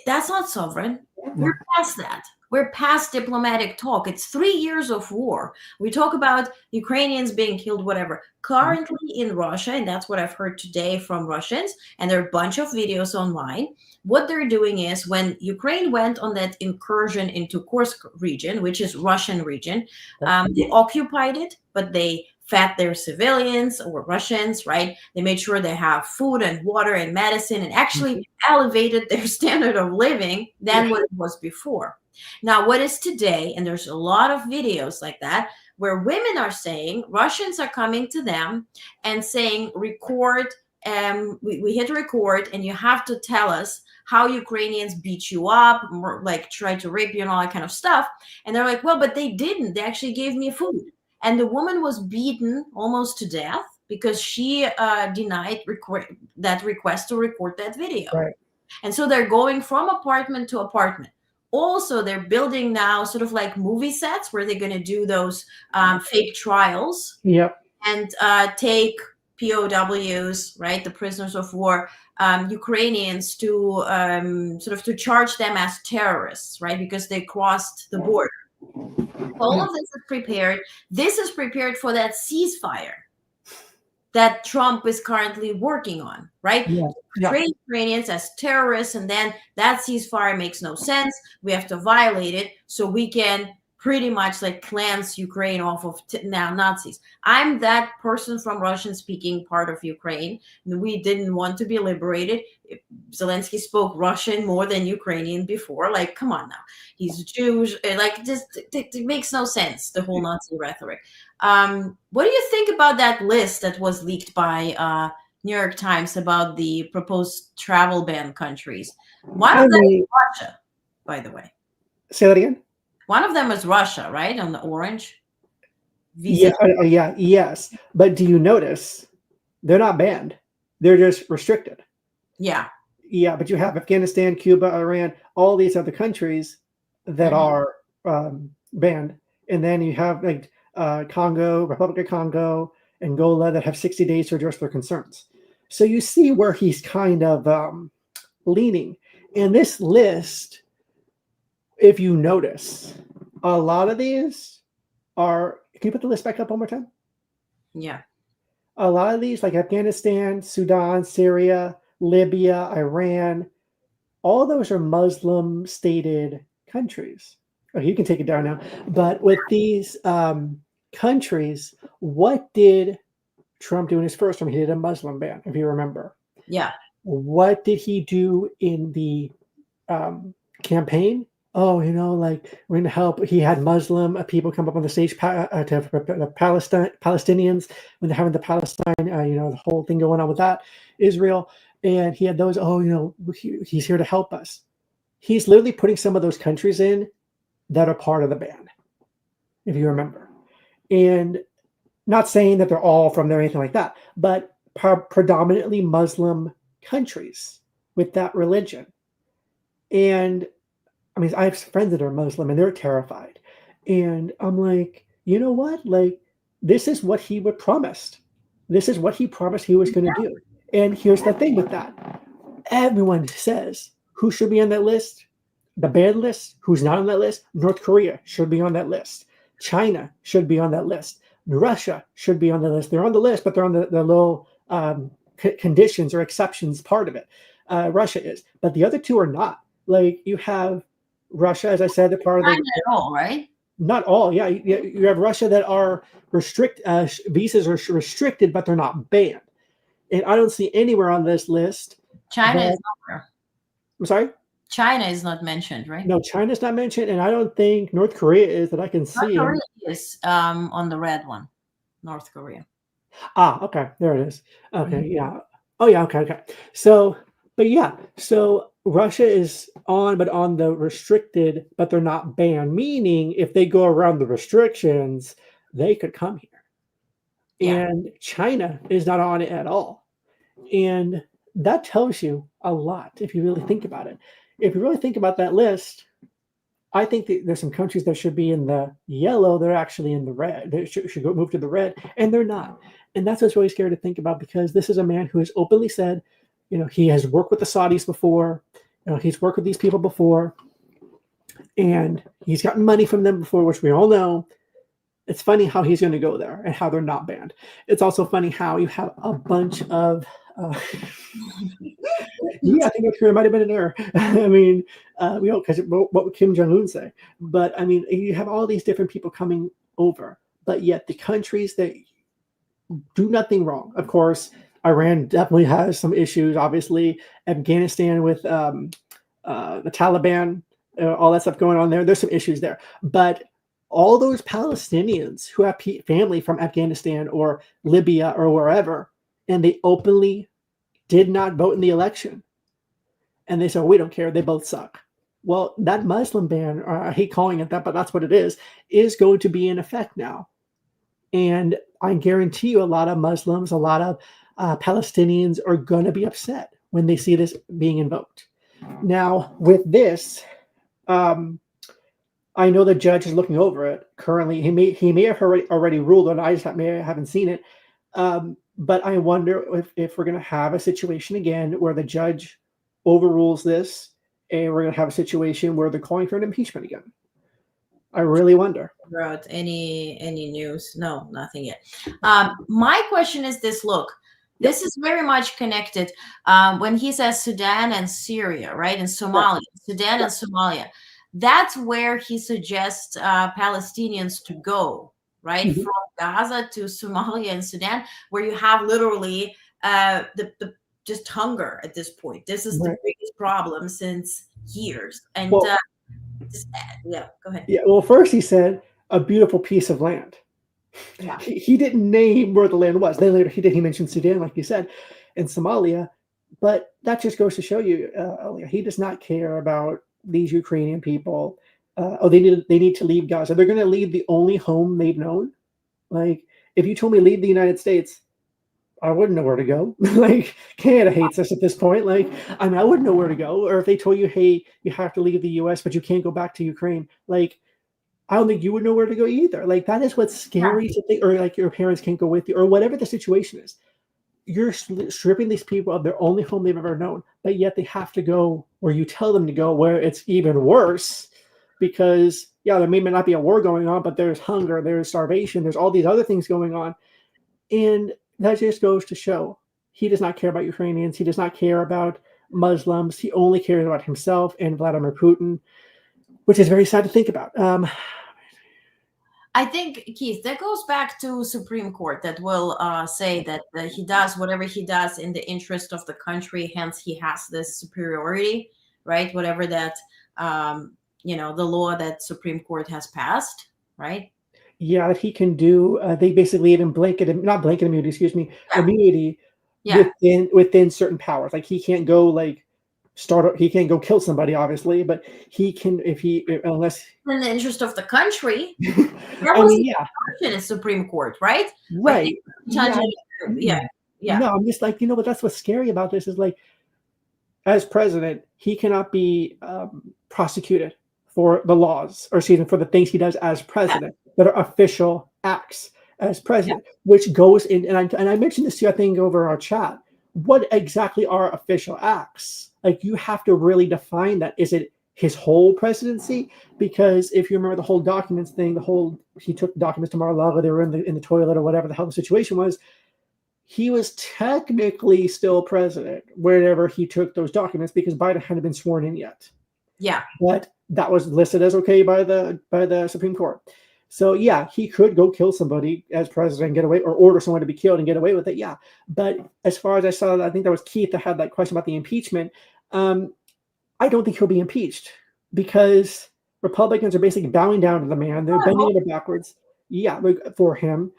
that's not sovereign. We're past that. We're past diplomatic talk. It's 3 years of war. We talk about Ukrainians being killed, whatever. Currently in Russia, and that's what I've heard today from Russians, and there are a bunch of videos online. What they're doing is, when Ukraine went on that incursion into Kursk region, which is Russian region, they occupied it, but they fed their civilians, or Russians, right? They made sure they have food and water and medicine, and actually elevated their standard of living than what it was before. Now, what is today, and there's a lot of videos like that, where women are saying, Russians are coming to them and saying, record, we hit record, and you have to tell us how Ukrainians beat you up, or like try to rape you and all that kind of stuff. And they're like, well, but they didn't. They actually gave me food. And the woman was beaten almost to death because she denied that request to record that video. Right. And so they're going from apartment to apartment. Also, they're building now sort of like movie sets where they're going to do those fake trials. Yep. And take POWs, right, the prisoners of war, Ukrainians, to sort of to charge them as terrorists, right, because they crossed the border. All of this is prepared. This is prepared for that ceasefire that Trump is currently working on, right? Portray Ukrainians as terrorists, and then that ceasefire makes no sense. We have to violate it so we can pretty much like cleanse Ukraine off of now Nazis. I'm that person from Russian-speaking part of Ukraine. We didn't want to be liberated. Zelensky spoke Russian more than Ukrainian before. Like, come on now. He's Jewish. Like, just it makes no sense, the whole Nazi rhetoric. What do you think about that list that was leaked by New York Times about the proposed travel ban countries? One of them is Russia, by the way. Say that again? One of them is Russia, right? On the orange. visa. Yes. But do you notice they're not banned? They're just restricted. Yeah. Yeah, but you have Afghanistan, Cuba, Iran, all these other countries that are banned, and then you have like Congo, Republic of Congo, Angola that have 60 days to address their concerns. So you see where he's kind of leaning. And this list, if you notice, a lot of these are. Can you put the list back up one more time? Yeah. A lot of these, like Afghanistan, Sudan, Syria, Libya, Iran, all those are Muslim stated countries. Oh, you can take it down now. But with these countries, what did Trump do in his first term? He did a Muslim ban, if you remember. Yeah. What did he do in the campaign? Oh, like we're going to help. He had Muslim people come up on the stage to Palestinians when they're having the Palestine, the whole thing going on with that, Israel. And he had those, he's here to help us. He's literally putting some of those countries in that are part of the ban, if you remember. And not saying that they're all from there or anything like that, but predominantly Muslim countries with that religion. And I mean, I have friends that are Muslim and they're terrified. And I'm like, you know what? Like, this is what he would promised. This is what he promised he was going to do. And here's the thing with that. Everyone says who should be on that list, the banned list, who's not on that list. North Korea should be on that list. China should be on that list. Russia should be on the list. They're on the list, but they're on the little conditions or exceptions part of it. Russia is. But the other two are not. Like, you have Russia, as I said, they're part of Not at all, right? Not all. Yeah, you have Russia that are visas are restricted, but they're not banned. And I don't see anywhere on this list. China is nowhere. I'm sorry? China is not mentioned, right? No, China's not mentioned, and I don't think North Korea is that I can see. North Korea is on the red one. North Korea. Okay. There it is. Okay, yeah. Oh, yeah, okay. So, but yeah, so Russia is on, but on the restricted, but they're not banned, meaning if they go around the restrictions, they could come here. Yeah. And China is not on it at all. And that tells you a lot if you really think about it. If you really think about that list, I think that there's some countries that should be in the yellow. They're actually in the red. They should go move to the red, and they're not. And that's what's really scary to think about, because this is a man who has openly said, he has worked with the Saudis before. He's worked with these people before, and he's gotten money from them before, which we all know. It's funny how he's going to go there and how they're not banned. It's also funny how you have a bunch of yeah, I think North Korea might have been an error. I mean, because what would Kim Jong-un say? But I mean, you have all these different people coming over, but yet the countries that do nothing wrong, of course, Iran definitely has some issues. Obviously, Afghanistan with the Taliban, all that stuff going on there. There's some issues there, but all those Palestinians who have family from Afghanistan or Libya or wherever, and they openly did not vote in the election, and they said, we don't care, they both suck. Well, that Muslim ban, or I hate calling it that, but that's what it is going to be in effect now. And I guarantee you a lot of Muslims, a lot of Palestinians are going to be upset when they see this being invoked. Now, with this, I know the judge is looking over it currently. He may have already ruled on it. I just haven't seen it. But I wonder if we're going to have a situation again where the judge overrules this, and we're going to have a situation where they're calling for an impeachment again. I really wonder. About any news? No, nothing yet. My question is this: look, this is very much connected. When he says Sudan and Syria, right, and Somalia, Sudan and Somalia, that's where he suggests Palestinians to go, right, from Gaza to Somalia and Sudan, where you have literally the just hunger at this point. This is the biggest problem since years, and yeah, go ahead. Yeah, well, first he said a beautiful piece of land. Yeah. He didn't name where the land was. Then later he mentioned Sudan, like you said, and Somalia, but that just goes to show you, he does not care about these Ukrainian people. They need to leave Gaza. They're going to leave the only home they've known. Like, if you told me leave the United States, I wouldn't know where to go. Like, Canada hates us at this point. Like, I mean, I wouldn't know where to go. Or if they told you, hey, you have to leave the US, but you can't go back to Ukraine, like, I don't think you would know where to go either. Like, that is what's scary to think, or like your parents can't go with you, or whatever the situation is. You're stripping these people of their only home they've ever known, but yet they have to go where you tell them to go, where it's even worse. Because, yeah, there may not be a war going on, but there's hunger, there's starvation, there's all these other things going on. And that just goes to show he does not care about Ukrainians. He does not care about Muslims. He only cares about himself and Vladimir Putin, which is very sad to think about. I think, Keith, that goes back to Supreme Court that will say that he does whatever he does in the interest of the country. Hence, he has this superiority, right? Whatever that, the law that Supreme Court has passed, right? Yeah, that he can do. They basically even immunity within certain powers. Like, he can't go he can't go kill somebody, obviously, but he can unless in the interest of the country. I mean, yeah, in the Supreme Court, right? Right. Yeah. No, I'm just like, but that's what's scary about this is, like, as president, he cannot be prosecuted for the laws, or excuse me, for the things he does as president that are official acts as president, which goes in. And I mentioned this to you, I think, over our chat. What exactly are official acts? Like, you have to really define that. Is it his whole presidency? Because if you remember the whole documents thing, he took the documents to Mar-a-Lago, they were in the toilet or whatever the hell the situation was. He was technically still president whenever he took those documents, because Biden hadn't been sworn in yet. Yeah. But that was listed as okay by the Supreme Court. So yeah, he could go kill somebody as president and get away, or order someone to be killed and get away with it. Yeah. But as far as I saw, I think that was Keith that had that question about the impeachment. I don't think he'll be impeached, because Republicans are basically bowing down to the man. They're bending over backwards. Yeah, for him.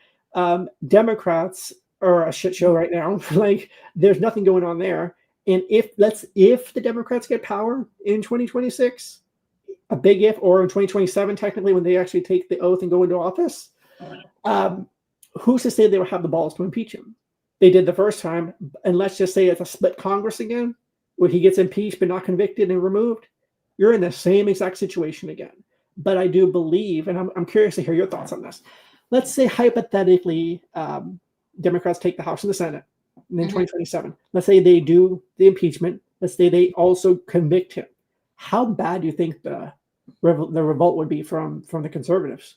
Democrats are a shit show right now. Like, there's nothing going on there. And if the Democrats get power in 2026, a big if, or in 2027, technically, when they actually take the oath and go into office, who's to say they will have the balls to impeach him? They did the first time, and let's just say it's a split Congress again, when he gets impeached but not convicted and removed, you're in the same exact situation again. But I do believe, and I'm curious to hear your thoughts on this. Let's say hypothetically, Democrats take the House and the Senate, and then 2027. Let's say they do the impeachment. Let's say they also convict him. How bad do you think the revolt would be from the conservatives?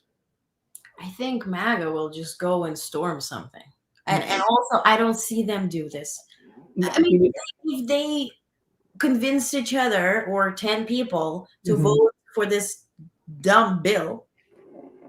I think MAGA will just go and storm something. And also, I don't see them do this. I mean, if they convince each other, or 10 people, to vote for this dumb bill,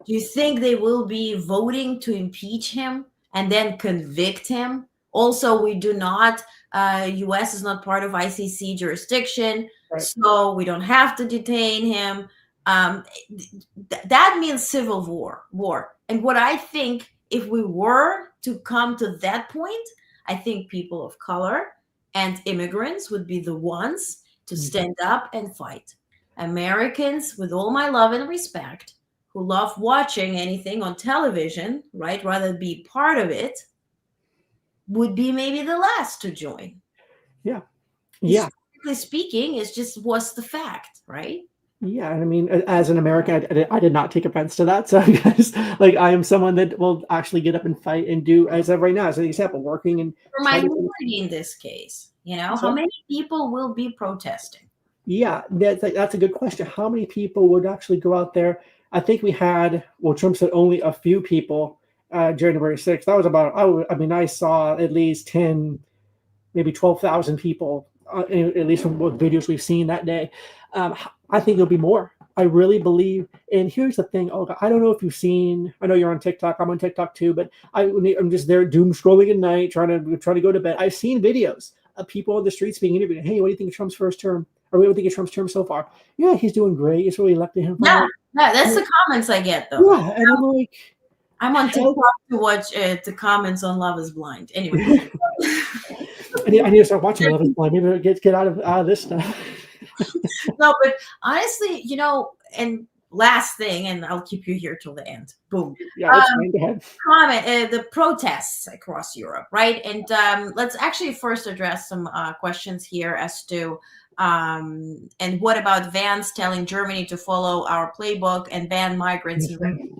do you think they will be voting to impeach him and then convict him? Also, we do not, U.S. is not part of ICC jurisdiction, right. So we don't have to detain him. That means civil war. And what I think, if we were to come to that point, I think people of color and immigrants would be the ones to stand up and fight. Americans, with all my love and respect, who love watching anything on television, right, rather be part of it, would be maybe the last to join. Yeah. Historically speaking, it's just what's the fact, right? Yeah, and I mean, as an American, I did not take offense to that. So, like, I am someone that will actually get up and fight and do, as of right now, as an example, working and for minority in this case. How many people will be protesting? Yeah, that's a good question. How many people would actually go out there? I think we had, Trump said only a few people January 6th. That was about, I saw at least 10, maybe 12,000 people, at least from what videos we've seen that day. I think it'll be more. I really believe. And here's the thing, Olga, I don't know if you've seen, I know you're on TikTok, I'm on TikTok too, but I'm just there doom scrolling at night, trying to go to bed. I've seen videos of people on the streets being interviewed. Hey, what do you think of Trump's first term? Or what do you think of Trump's term so far? Yeah, he's doing great. It's really elected him. No, that's the comments I get, though. Yeah, and I'm like, I'm on TikTok to watch the comments on Love is Blind. Anyway. I need to start watching Love is Blind. Maybe get out of this stuff. No, but honestly, and last thing, and I'll keep you here till the end. Boom. Yeah, that's fine. Go ahead. Comment the protests across Europe, right? And let's actually first address some questions here as to and what about Vance telling Germany to follow our playbook and ban migrants and refugees?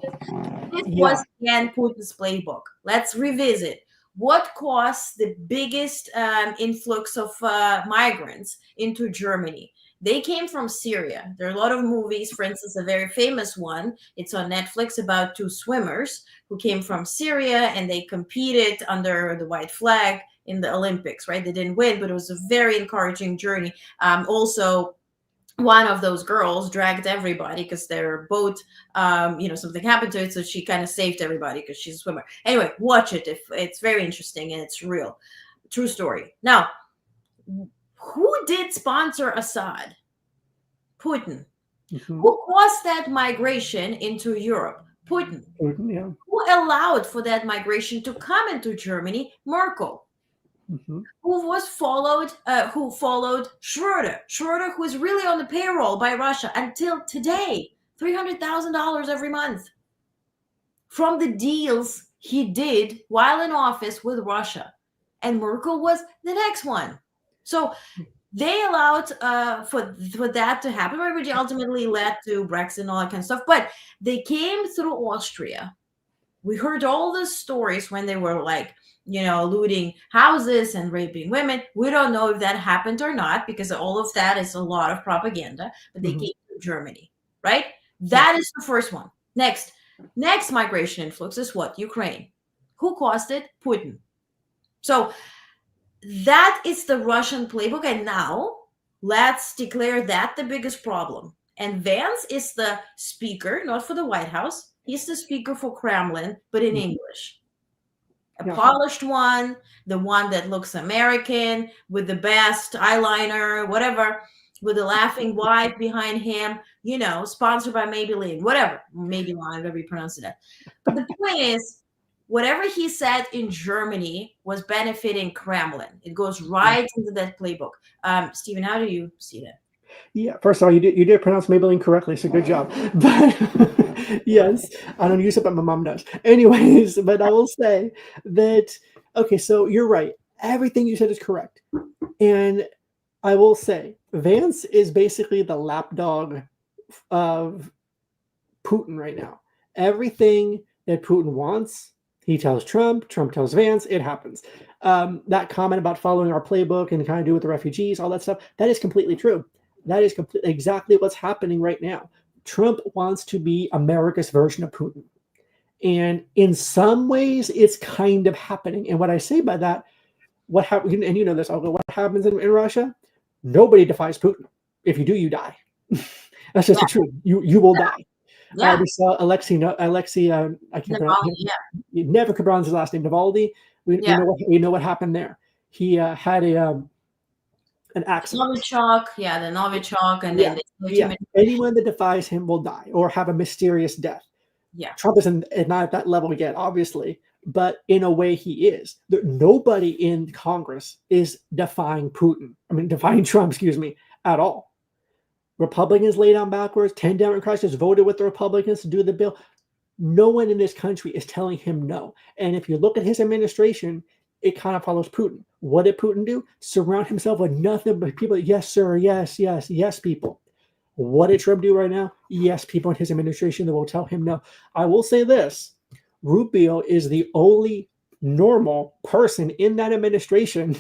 This was again Putin's playbook. Let's revisit. What caused the biggest influx of migrants into Germany? They came from Syria. There are a lot of movies, for instance, a very famous one. It's on Netflix about two swimmers who came from Syria and they competed under the white flag in the Olympics, right? They didn't win, but it was a very encouraging journey. Also, one of those girls dragged everybody because their boat, something happened to it. So she kind of saved everybody because she's a swimmer. Anyway, watch it. It's very interesting and it's real. True story. Now, who did sponsor Assad? Putin. Who caused that migration into Europe? Putin. Yeah. Who allowed for that migration to come into Germany? Merkel. Who followed Schroeder. Schroeder, who is really on the payroll by Russia until today, $300,000 every month from the deals he did while in office with Russia. And Merkel was the next one. So they allowed for that to happen, which ultimately led to Brexit and all that kind of stuff. But they came through Austria. We heard all the stories when they were looting houses and raping women. We don't know if that happened or not because all of that is a lot of propaganda. But they came to Germany, right? That is the first one. Next migration influx is what? Ukraine. Who caused it? Putin. So that is the Russian playbook. And now let's declare that the biggest problem. And Vance is the speaker, not for the White House. He's the speaker for Kremlin, but in English. A polished one, the one that looks American with the best eyeliner, whatever, with a laughing wife behind him, sponsored by Maybelline, whatever, whatever you pronounce it. But the point is, whatever he said in Germany was benefiting Kremlin. It goes right into that playbook. Stephen, how do you see that? Yeah, first of all, you did pronounce Maybelline correctly, so good job. But yes, I don't use it, but my mom does. Anyways, but I will say that, okay, so you're right. Everything you said is correct. And I will say, Vance is basically the lapdog of Putin right now. Everything that Putin wants, he tells Trump, Trump tells Vance, it happens. That comment about following our playbook and kind of do with the refugees, all that stuff, that is completely true. That is exactly what's happening right now. Trump wants to be America's version of Putin. And in some ways, it's kind of happening. And what I say by that, what happens, and you know this, Olga, what happens in Russia? Nobody defies Putin. If you do, you die. That's just the truth. You will die. We saw Alexei, I can't pronounce it. Never could pronounce his last name, Navalny. We know what happened there. He had an accident. Novichok, the Novichok, and then anyone that defies him will die or have a mysterious death. Yeah, Trump isn't not at that level yet, obviously, but in a way he is. Nobody in Congress is defying Trump, at all. Republicans lay down backwards. 10 Democrats just voted with the Republicans to do the bill. No one in this country is telling him no. And if you look at his administration, it kind of follows Putin. What did Putin do? Surround himself with nothing but people. Yes, sir. Yes, yes, yes, people. What did Trump do right now? Yes, people in his administration that will tell him no. I will say this. Rubio is the only normal person in that administration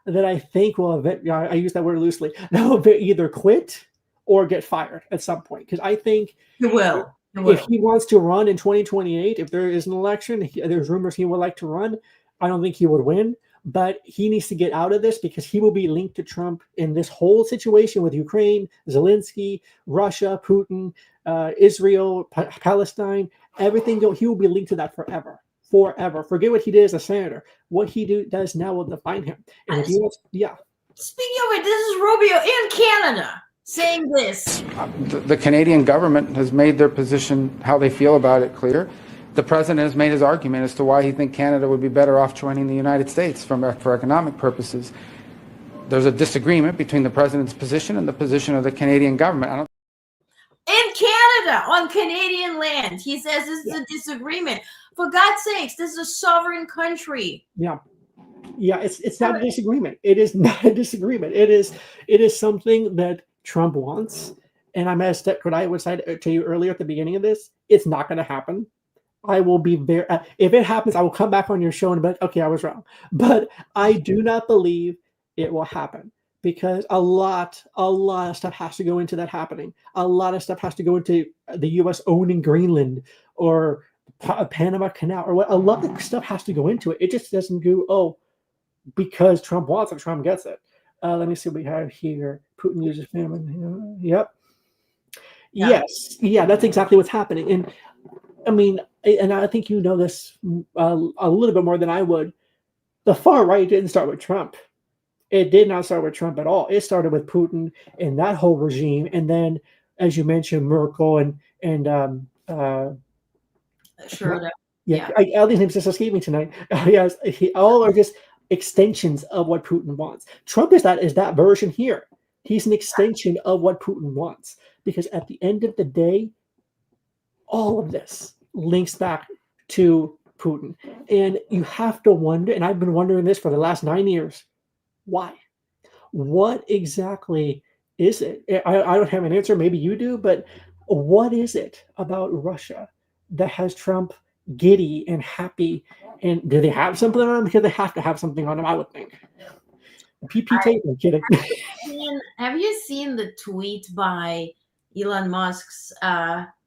that I think will, I use that word loosely, that will either quit or get fired at some point. Because I think he will. If he wants to run in 2028, if there is an election, there's rumors he would like to run. I don't think he would win, but he needs to get out of this because he will be linked to Trump in this whole situation with Ukraine, Zelensky, Russia, Putin, Israel, Palestine, everything. He will be linked to that forever. Forget what he did as a senator. What he does now will define him. And Speaking of it, this is Rubio in Canada saying this. The Canadian government has made their position, how they feel about it, clear. The president has made his argument as to why he thinks Canada would be better off joining the United States for economic purposes. There's a disagreement between the president's position and the position of the Canadian government. In Canada, Canada, on Canadian land. He says this is a disagreement. For God's sakes, this is a sovereign country. Yeah. Yeah, it's not a disagreement. It is not a disagreement. It is something that Trump wants. And I'm as what I was saying to you earlier at the beginning of this. It's not going to happen. I will be very. If it happens, I will come back on your show and be like, okay, I was wrong. But I do not believe it will happen because a lot of stuff has to go into that happening. A lot of stuff has to go into the U.S. owning Greenland or Panama Canal or what. A lot of stuff has to go into it. It just doesn't go, because Trump wants it, Trump gets it. Let me see what we have here. Putin uses famine. Yep. Yeah. Yes. Yeah, that's exactly what's happening. And I mean, and I think you know this a little bit more than I would. The far right didn't start with Trump. It did not start with Trump at all. It started with Putin and that whole regime. And then, as you mentioned, Merkel and Sure. Yeah. All these names just escaped me tonight. Yes, all are just extensions of what Putin wants. Trump is that version here. He's an extension of what Putin wants. Because at the end of the day, all of this links back to Putin. And you have to wonder, and I've been wondering this for the last 9 years, why? What exactly is it? I don't have an answer. Maybe you do, but what is it about Russia that has Trump giddy and happy? And do they have something on him? Because they have to have something on him, I would think. PP tape, I'm kidding. Have you seen the tweet by Elon Musk's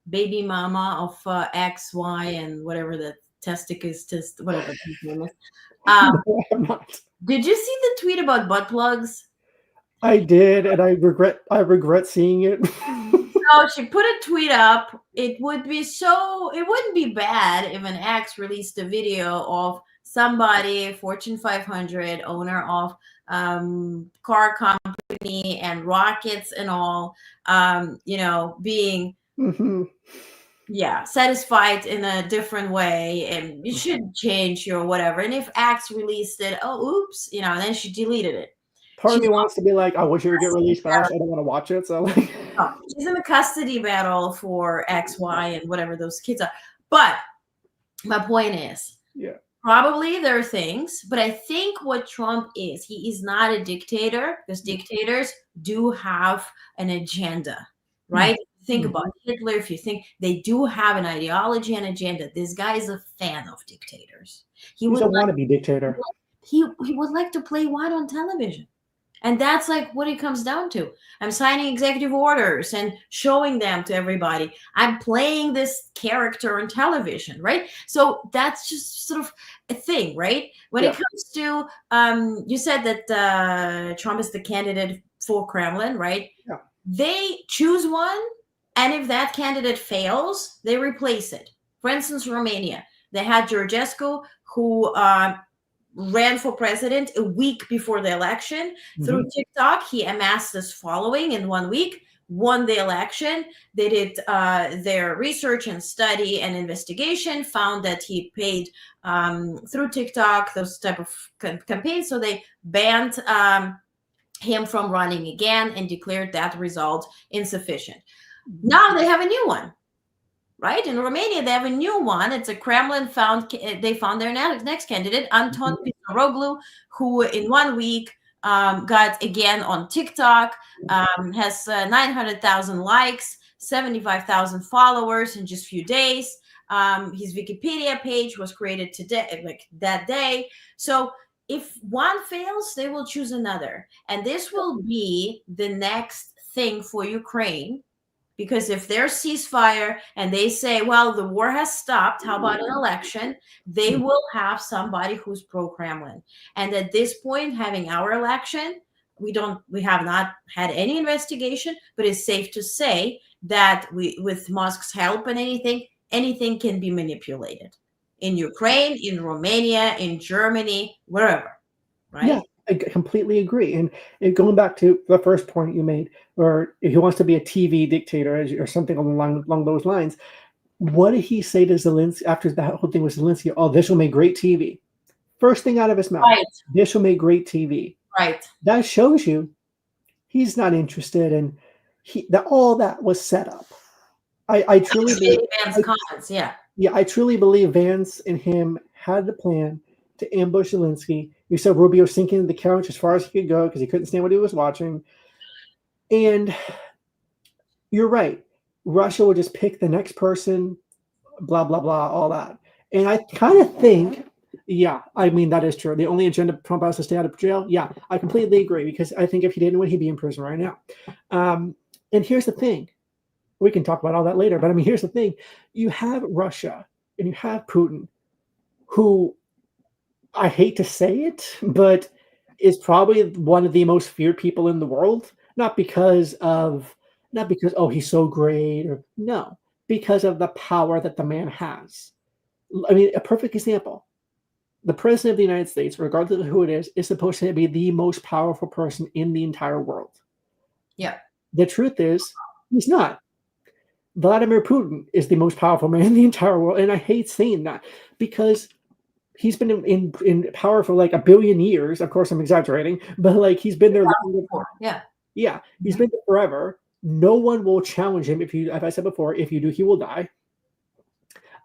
baby mama of X, Y, and whatever the whatever his name is? Did you see the tweet about butt plugs? I did, and I regret seeing it. So she put a tweet up. It wouldn't be bad if an ex released a video of somebody, Fortune 500 owner of car company and rockets and all, being satisfied in a different way, and you should change your whatever. And if Axe released it, oops, and then she deleted it. Part of me wants to be like, I wish it would get released, but I don't want to watch it. So she's in a custody battle for X, Y, and whatever those kids are. But my point is, probably there are things, but I think what Trump is, he is not a dictator, because dictators do have an agenda, right? Think about Hitler. If you think they do have an ideology and agenda, this guy is a fan of dictators. He's a wannabe dictator. He would like to play one on television. And that's like what it comes down to. I'm signing executive orders and showing them to everybody. I'm playing this character on television, right? So that's just sort of a thing, right? When it comes to, you said that Trump is the candidate for Kremlin, right? Yeah. They choose one, and if that candidate fails, they replace it. For instance, Romania, they had Georgescu, who ran for president a week before the election. Through TikTok, he amassed this following in 1 week, won the election. They did their research and study and investigation, found that he paid through TikTok, those type of campaigns. So they banned him from running again and declared that result insufficient. Now they have a new one. Right? In Romania, they have a new one. It's a Kremlin they found their next candidate, Anton Pisaroglu, who in 1 week got again on TikTok, has 900,000 likes, 75,000 followers in just a few days. His Wikipedia page was created today, like that day. So if one fails, they will choose another. And this will be the next thing for Ukraine. Because if there's ceasefire and they say, well, the war has stopped, how about an election? They will have somebody who's pro-Kremlin. And at this point, having our election, we have not had any investigation, but it's safe to say that with Musk's help and anything can be manipulated. In Ukraine, in Romania, in Germany, wherever, right? Yeah. I completely agree. And going back to the first point you made, or if he wants to be a TV dictator or something along those lines, what did he say to Zelensky after that whole thing with Zelensky? Oh, this will make great TV. First thing out of his mouth, this will make great TV. Right. That shows you he's not interested in all that was set up. I truly believe Vance's comments, yeah. Yeah, I truly believe Vance and him had the plan to ambush Zelensky. You saw Rubio sinking the couch as far as he could go because he couldn't stand what he was watching. And you're right. Russia would just pick the next person, blah, blah, blah, all that. And I kind of think, yeah, I mean, that is true. The only agenda Trump has to stay out of jail. Yeah, I completely agree because I think if he didn't win, he'd be in prison right now. And here's the thing. We can talk about all that later. But I mean, here's the thing. You have Russia and you have Putin, who I hate to say it, but is probably one of the most feared people in the world. Not because, oh, he's so great, or no, because of the power that the man has. I mean, a perfect example. The president of the United States, regardless of who it is supposed to be the most powerful person in the entire world. Yeah. The truth is, he's not. Vladimir Putin is the most powerful man in the entire world. And I hate saying that because he's been in power for like 1 billion years. Of course, I'm exaggerating, but like he's been there. Yeah. Yeah. He's been there forever. No one will challenge him. As I said before, if you do, he will die.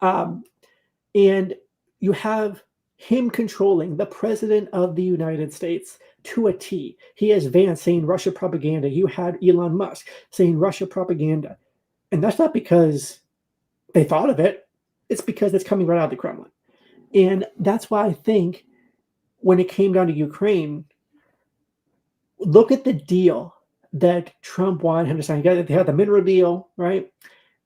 And you have him controlling the president of the United States to a T. He has Vance saying Russia propaganda. You had Elon Musk saying Russia propaganda. And that's not because they thought of it. It's because it's coming right out of the Kremlin. And that's why I think when it came down to Ukraine, look at the deal that Trump wanted him to sign. They had the mineral deal, right?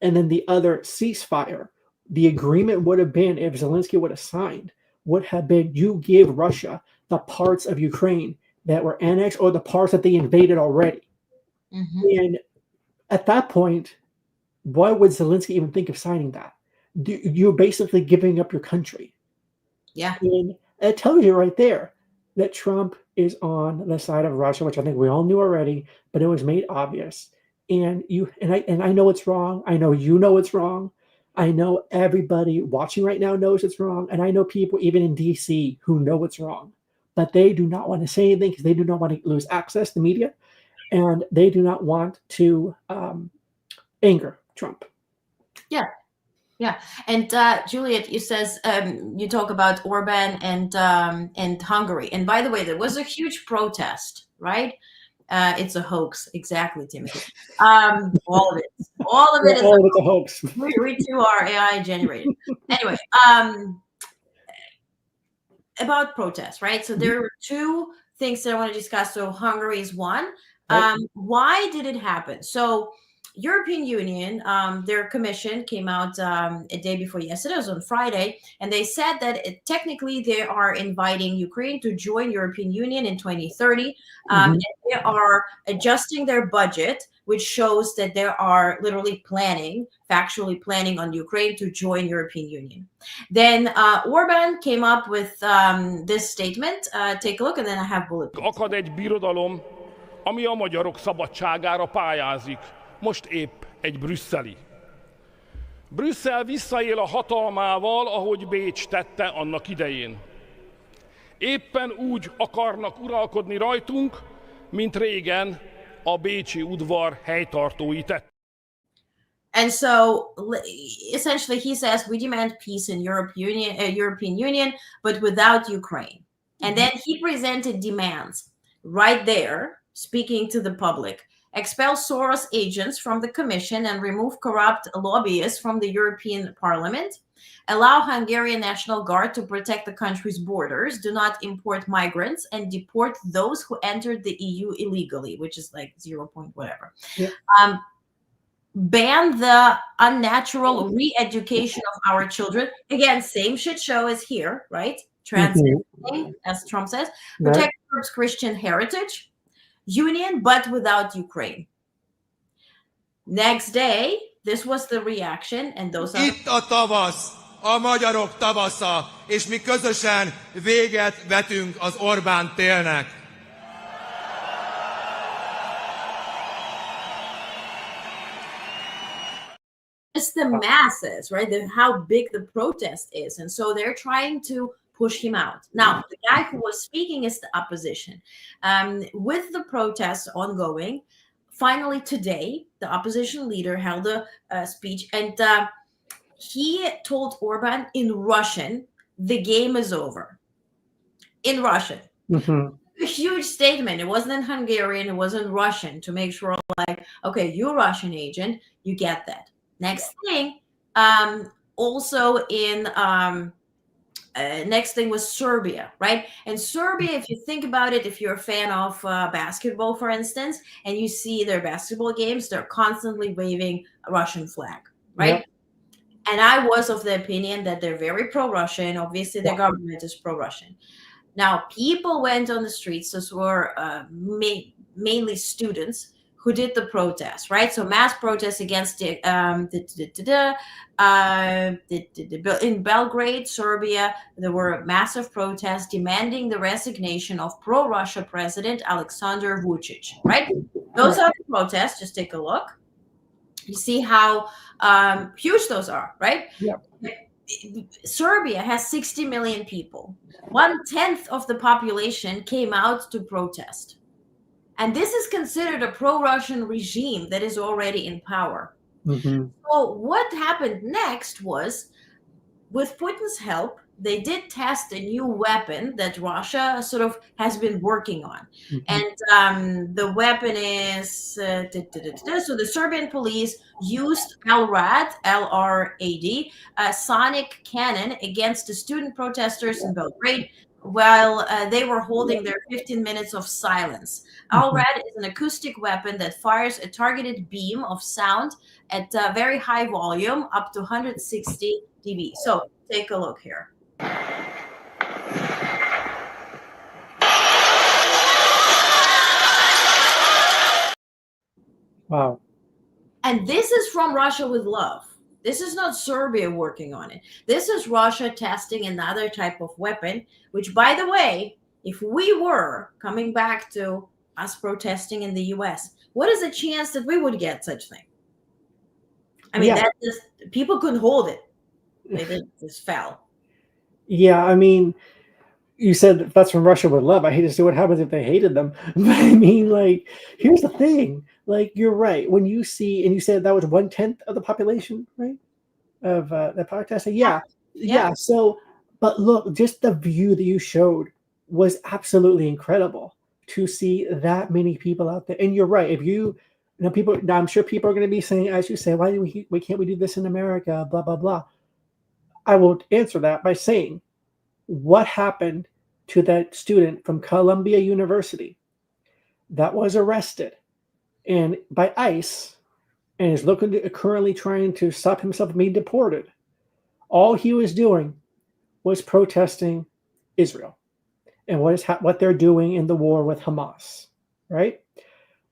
And then the other ceasefire. The agreement would have been, if Zelensky would have signed, would have been you give Russia the parts of Ukraine that were annexed or the parts that they invaded already. Mm-hmm. And at that point, why would Zelensky even think of signing that? You're basically giving up your country. Yeah. And it tells you right there that Trump is on the side of Russia, which I think we all knew already, but it was made obvious. And I know it's wrong. I know you know it's wrong. I know everybody watching right now knows it's wrong. And I know people even in DC who know it's wrong. But they do not want to say anything because they do not want to lose access to media. And they do not want to anger Trump. Yeah. Yeah. And Juliet, you says you talk about Orban and Hungary. And by the way, there was a huge protest, right? It's a hoax. Exactly, Timothy. All of it. All of it is a hoax. We too are AI generated. Anyway, about protests, right? So there are two things that I want to discuss. So Hungary is one. Why did it happen? So European Union, their commission came out a day before yesterday, it was on Friday, and they said that technically they are inviting Ukraine to join European Union in 2030. And they are adjusting their budget, which shows that they are literally factually planning on Ukraine to join European Union. Then Orban came up with this statement. Take a look, and then I have bullet points. Akad egy birodalom, ami a magyarok szabadságára pályázik. Most épp egy brüsszeli. Brüsszel visszaél a hatalmával, ahogy Bécs tette annak idején. Éppen úgy akarnak uralkodni rajtunk, mint régen a bécsi udvar helytartói tett. And so essentially he says we demand peace in European Union, but without Ukraine. And then he presented demands right there, speaking to the public. Expel Soros agents from the Commission and remove corrupt lobbyists from the European Parliament. Allow Hungarian National Guard to protect the country's borders. Do not import migrants and deport those who entered the EU illegally, which is like 0. whatever. Yeah. Ban the unnatural re-education of our children. Again, same shit show as here, right? Translating, as Trump says. Protect Europe's Christian heritage. Union, but without Ukraine. Next day, this was the reaction, and those are... Itt a tavasz, a magyarok tavasza, és mi közösen véget vetünk az Orbán télnek. It's the masses, right? How big the protest is. And so they're trying to push him out. Now, the guy who was speaking is the opposition. With the protests ongoing, finally today, the opposition leader held a speech, and he told Orban in Russian, the game is over. In Russian. Mm-hmm. A huge statement. It wasn't in Hungarian, it was in Russian, to make sure, like, okay, you're a Russian agent, you get that. Next thing, also in next thing was Serbia, right? And Serbia, if you think about it, if you're a fan of basketball, for instance, and you see their basketball games, they're constantly waving a Russian flag, right? Yep. And I was of the opinion that they're very pro-Russian. Obviously, the government is pro-Russian. Now, people went on the streets. Those were mainly students who did the protest, right? So mass protests against in Belgrade, Serbia, there were massive protests demanding the resignation of pro-Russia President Alexander Vučić, right? Those are the protests. Just take a look. You see how huge those are, right? Yeah. Serbia has 60 million people. 1/10 of the population came out to protest. And this is considered a pro-Russian regime that is already in power. Mm-hmm. So what happened next was, with Putin's help, they did test a new weapon that Russia sort of has been working on. And the weapon is, so the Serbian police used LRAD, a sonic cannon against the student protesters in Belgrade while they were holding their 15 minutes of silence. LRAD is an acoustic weapon that fires a targeted beam of sound at a very high volume, up to 160 dB. So take a look here. Wow. And this is from Russia with love. This is not Serbia working on it. This is Russia testing another type of weapon, which, by the way, if we were coming back to us protesting in the US, what is the chance that we would get such thing? I mean, that just, people couldn't hold it. They just fell. Yeah, I mean, you said that's from Russia with love. I hate to see what happens if they hated them. But I mean, like, here's the thing. Like, you're right. When you see, and you said that was 1/10 of the population, right? Of the protesting. Yeah. So, but look, just the view that you showed was absolutely incredible to see that many people out there. And you're right. If you know, people, now I'm sure people are going to be saying, as you say, why can't we do this in America? Blah, blah, blah. I will answer that by saying, what happened to that student from Columbia University that was arrested and by ICE and is currently trying to stop himself from being deported? All he was doing was protesting Israel and what they're doing in the war with Hamas, right?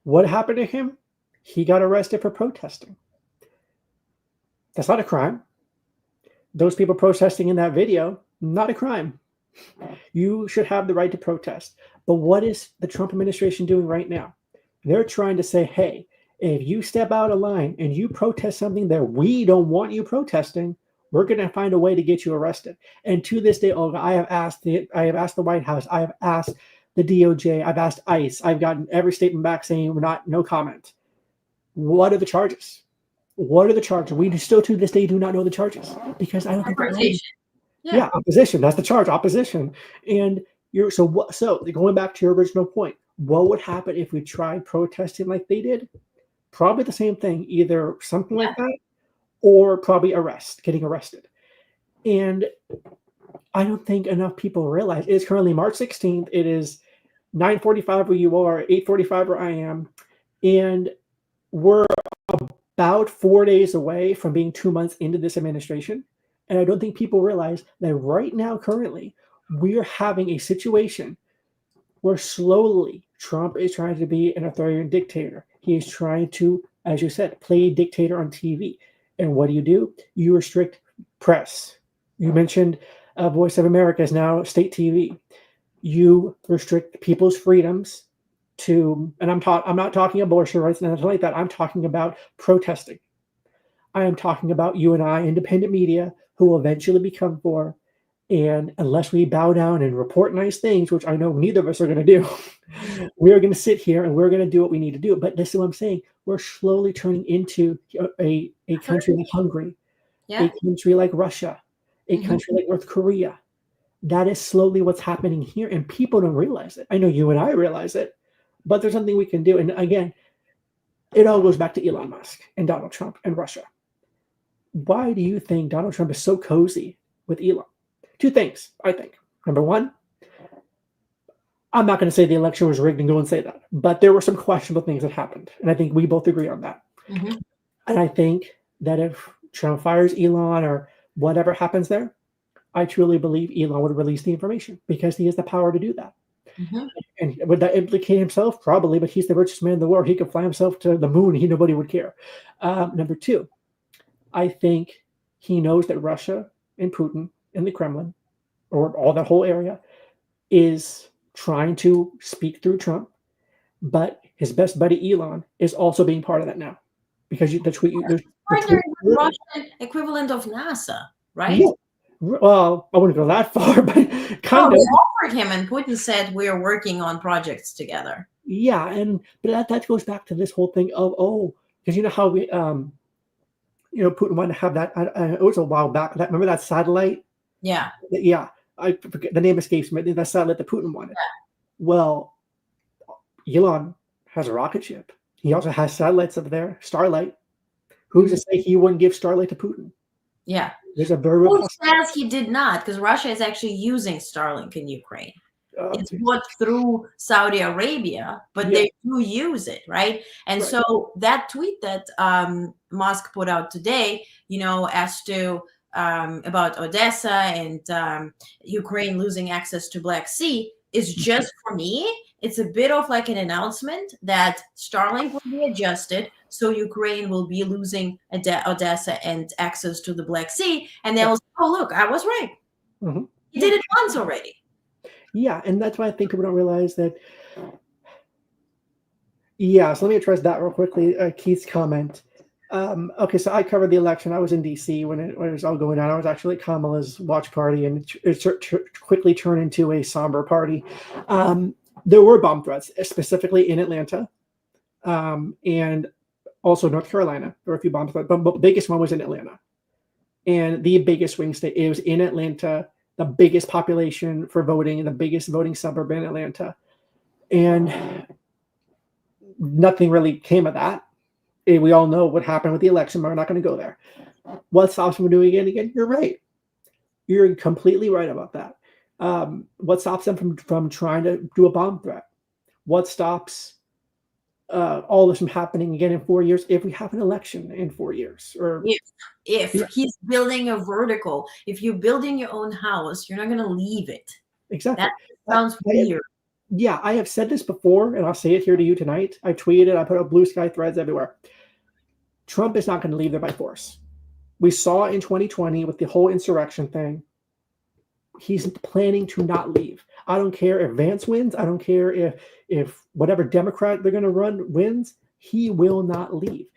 What happened to him? He got arrested for protesting. That's not a crime. Those people protesting in that video, not a crime. You should have the right to protest. But what is the Trump administration doing right now? They're trying to say, hey, if you step out of line and you protest something that we don't want you protesting, we're going to find a way to get you arrested. And to this day, Olga, I have asked the White House, I have asked the DOJ, I've asked ICE, I've gotten every statement back saying no comment. What are the charges? What are the charges? We still to this day do not know the charges because I don't think they're opposition. That's the charge, opposition. And so going back to your original point, what would happen if we tried protesting like they did? Probably the same thing, either something like that or probably getting arrested. And I don't think enough people realize it's currently March 16th. It is 9:45 where you are, 8:45 where I am. And we're about 4 days away from being 2 months into this administration. And I don't think people realize that right now, currently, we're having a situation where slowly Trump is trying to be an authoritarian dictator. He is trying to, as you said, play a dictator on TV. And what do? You restrict press. You mentioned Voice of America is now state TV. You restrict people's freedoms to, and I'm not talking abortion rights and nothing like that. I'm talking about protesting. I am talking about you and I, independent media, who will eventually become for And unless we bow down and report nice things, which I know neither of us are going to do, we are going to sit here and we're going to do what we need to do. But this is what I'm saying. We're slowly turning into a country like Hungary, a country like Russia, a country like North Korea. That is slowly what's happening here. And people don't realize it. I know you and I realize it, but there's something we can do. And again, it all goes back to Elon Musk and Donald Trump and Russia. Why do you think Donald Trump is so cozy with Elon? Two things, I think. Number one, I'm not going to say the election was rigged and go and say that, but there were some questionable things that happened. And I think we both agree on that. And I think that if Trump fires Elon or whatever happens there, I truly believe Elon would release the information because he has the power to do that. And would that implicate himself? Probably, but he's the richest man in the world. He could fly himself to the moon. Nobody would care. Number two, I think he knows that Russia and Putin in the Kremlin, or all that whole area, is trying to speak through Trump, but his best buddy Elon is also being part of that now, because the tweet. The Russian equivalent of NASA, right? Yeah. Well, I wouldn't go that far, but kind of. They offered him, and Putin said we're working on projects together. Yeah, but that goes back to this whole thing of because you know how we Putin wanted to have that. It was a while back. Remember that satellite? Yeah. I forget the name escapes me. That satellite that Putin wanted. Yeah. Well, Elon has a rocket ship. He also has satellites up there. Starlight. Who's to say he wouldn't give Starlight to Putin? Yeah. There's a very Who says he did not? Because Russia is actually using Starlink in Ukraine. It's bought through Saudi Arabia, but they do use it, right? And so that tweet that Musk put out today, as to about Odessa and Ukraine losing access to Black Sea is just, for me, it's a bit of like an announcement that Starlink will be adjusted, so Ukraine will be losing Odessa and access to the Black Sea, and they'll say, oh, look, I was right. He did it once already. Yeah, and that's why I think people don't realize that. Yeah, so let me address that real quickly. Keith's comment. Okay, so I covered the election. I was in D.C. when it was all going on. I was actually at Kamala's watch party, and it quickly turned into a somber party. There were bomb threats, specifically in Atlanta, and also North Carolina. There were a few bomb threats, but the biggest one was in Atlanta. And the biggest swing state, it was in Atlanta, the biggest population for voting, the biggest voting suburb in Atlanta. And nothing really came of that. We all know what happened with the election, but we're not going to go there. What stops them from doing it again? You're right. You're completely right about that. What stops them from trying to do a bomb threat? What stops all this from happening again in 4 years if we have an election in 4 years? Or if he's building a vertical, if you're building your own house, you're not going to leave it. Exactly. That sounds weird. Yeah, I have said this before, and I'll say it here to you tonight. I tweeted, I put up blue sky threads everywhere. Trump is not going to leave there by force. We saw in 2020 with the whole insurrection thing, he's planning to not leave. I don't care if Vance wins. I don't care if whatever Democrat they're going to run wins. He will not leave.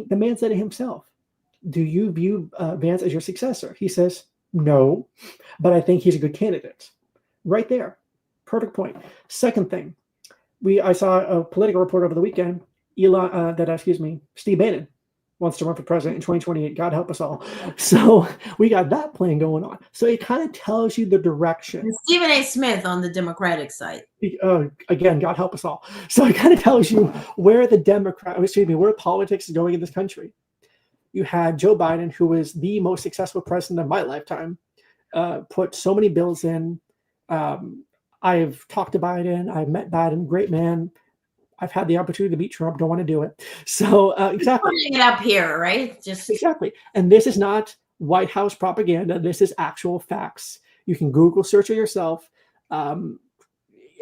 The man said it himself. Do you view Vance as your successor? He says, no, but I think he's a good candidate. Right there. Perfect point. Second thing, I saw a political report over the weekend. Steve Bannon wants to run for president in 2028. God help us all. So we got that plan going on. So it kind of tells you the direction. And Stephen A. Smith on the Democratic side. Again, God help us all. So it kind of tells you where where politics is going in this country. You had Joe Biden, who was the most successful president of my lifetime, put so many bills in. I've talked to Biden. I've met Biden. Great man. I've had the opportunity to meet Trump. Don't want to do it. So exactly. Putting it up here, right? Just exactly. And this is not White House propaganda. This is actual facts. You can Google search it yourself.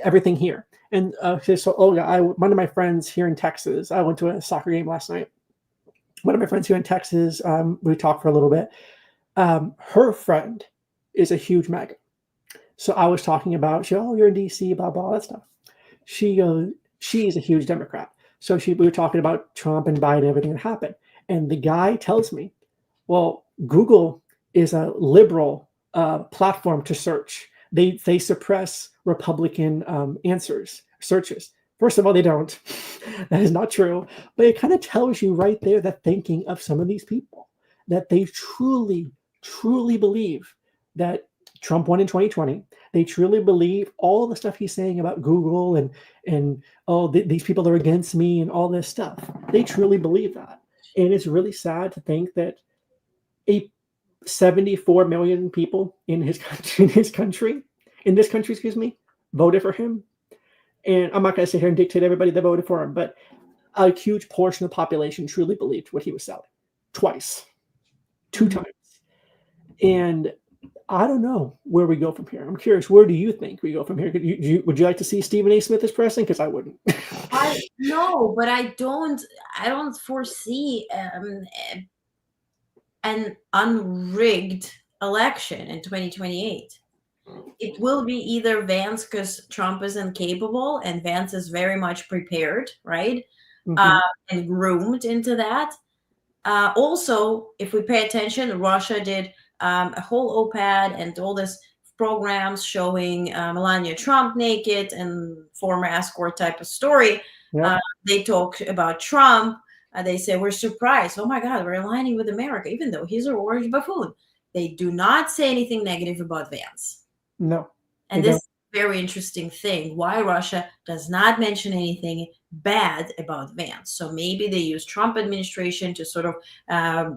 Everything here. And so Olga, one of my friends here in Texas, I went to a soccer game last night. One of my friends here in Texas, we talked for a little bit. Her friend is a huge MAGA. So I was talking about, you're in DC, blah, blah, that stuff. She goes, she's a huge Democrat. So we were talking about Trump and Biden, everything that happened. And the guy tells me, well, Google is a liberal platform to search. They suppress Republican searches. First of all, they don't. That is not true. But it kind of tells you right there the thinking of some of these people, that they truly, truly believe that Trump won in 2020. They truly believe all the stuff he's saying about Google and these people are against me and all this stuff. They truly believe that. And it's really sad to think that 74 million people in this country, voted for him. And I'm not going to sit here and dictate everybody that voted for him, but a huge portion of the population truly believed what he was selling two times. And I don't know where we go from here. I'm curious, where do you think we go from here? Would you like to see Stephen A. Smith as president? Because I wouldn't. No, but I don't foresee an unrigged election in 2028. It will be either Vance, because Trump is incapable and Vance is very much prepared, right? And groomed into that. Also, if we pay attention, Russia did a whole OPAD and all this programs showing Melania Trump naked and former escort type of story. They talk about Trump. They say, we're surprised. Oh my God, we're aligning with America, even though he's an orange buffoon. They do not say anything negative about Vance. No. And this is a very interesting thing, why Russia does not mention anything bad about Vance. So maybe they use Trump administration to sort of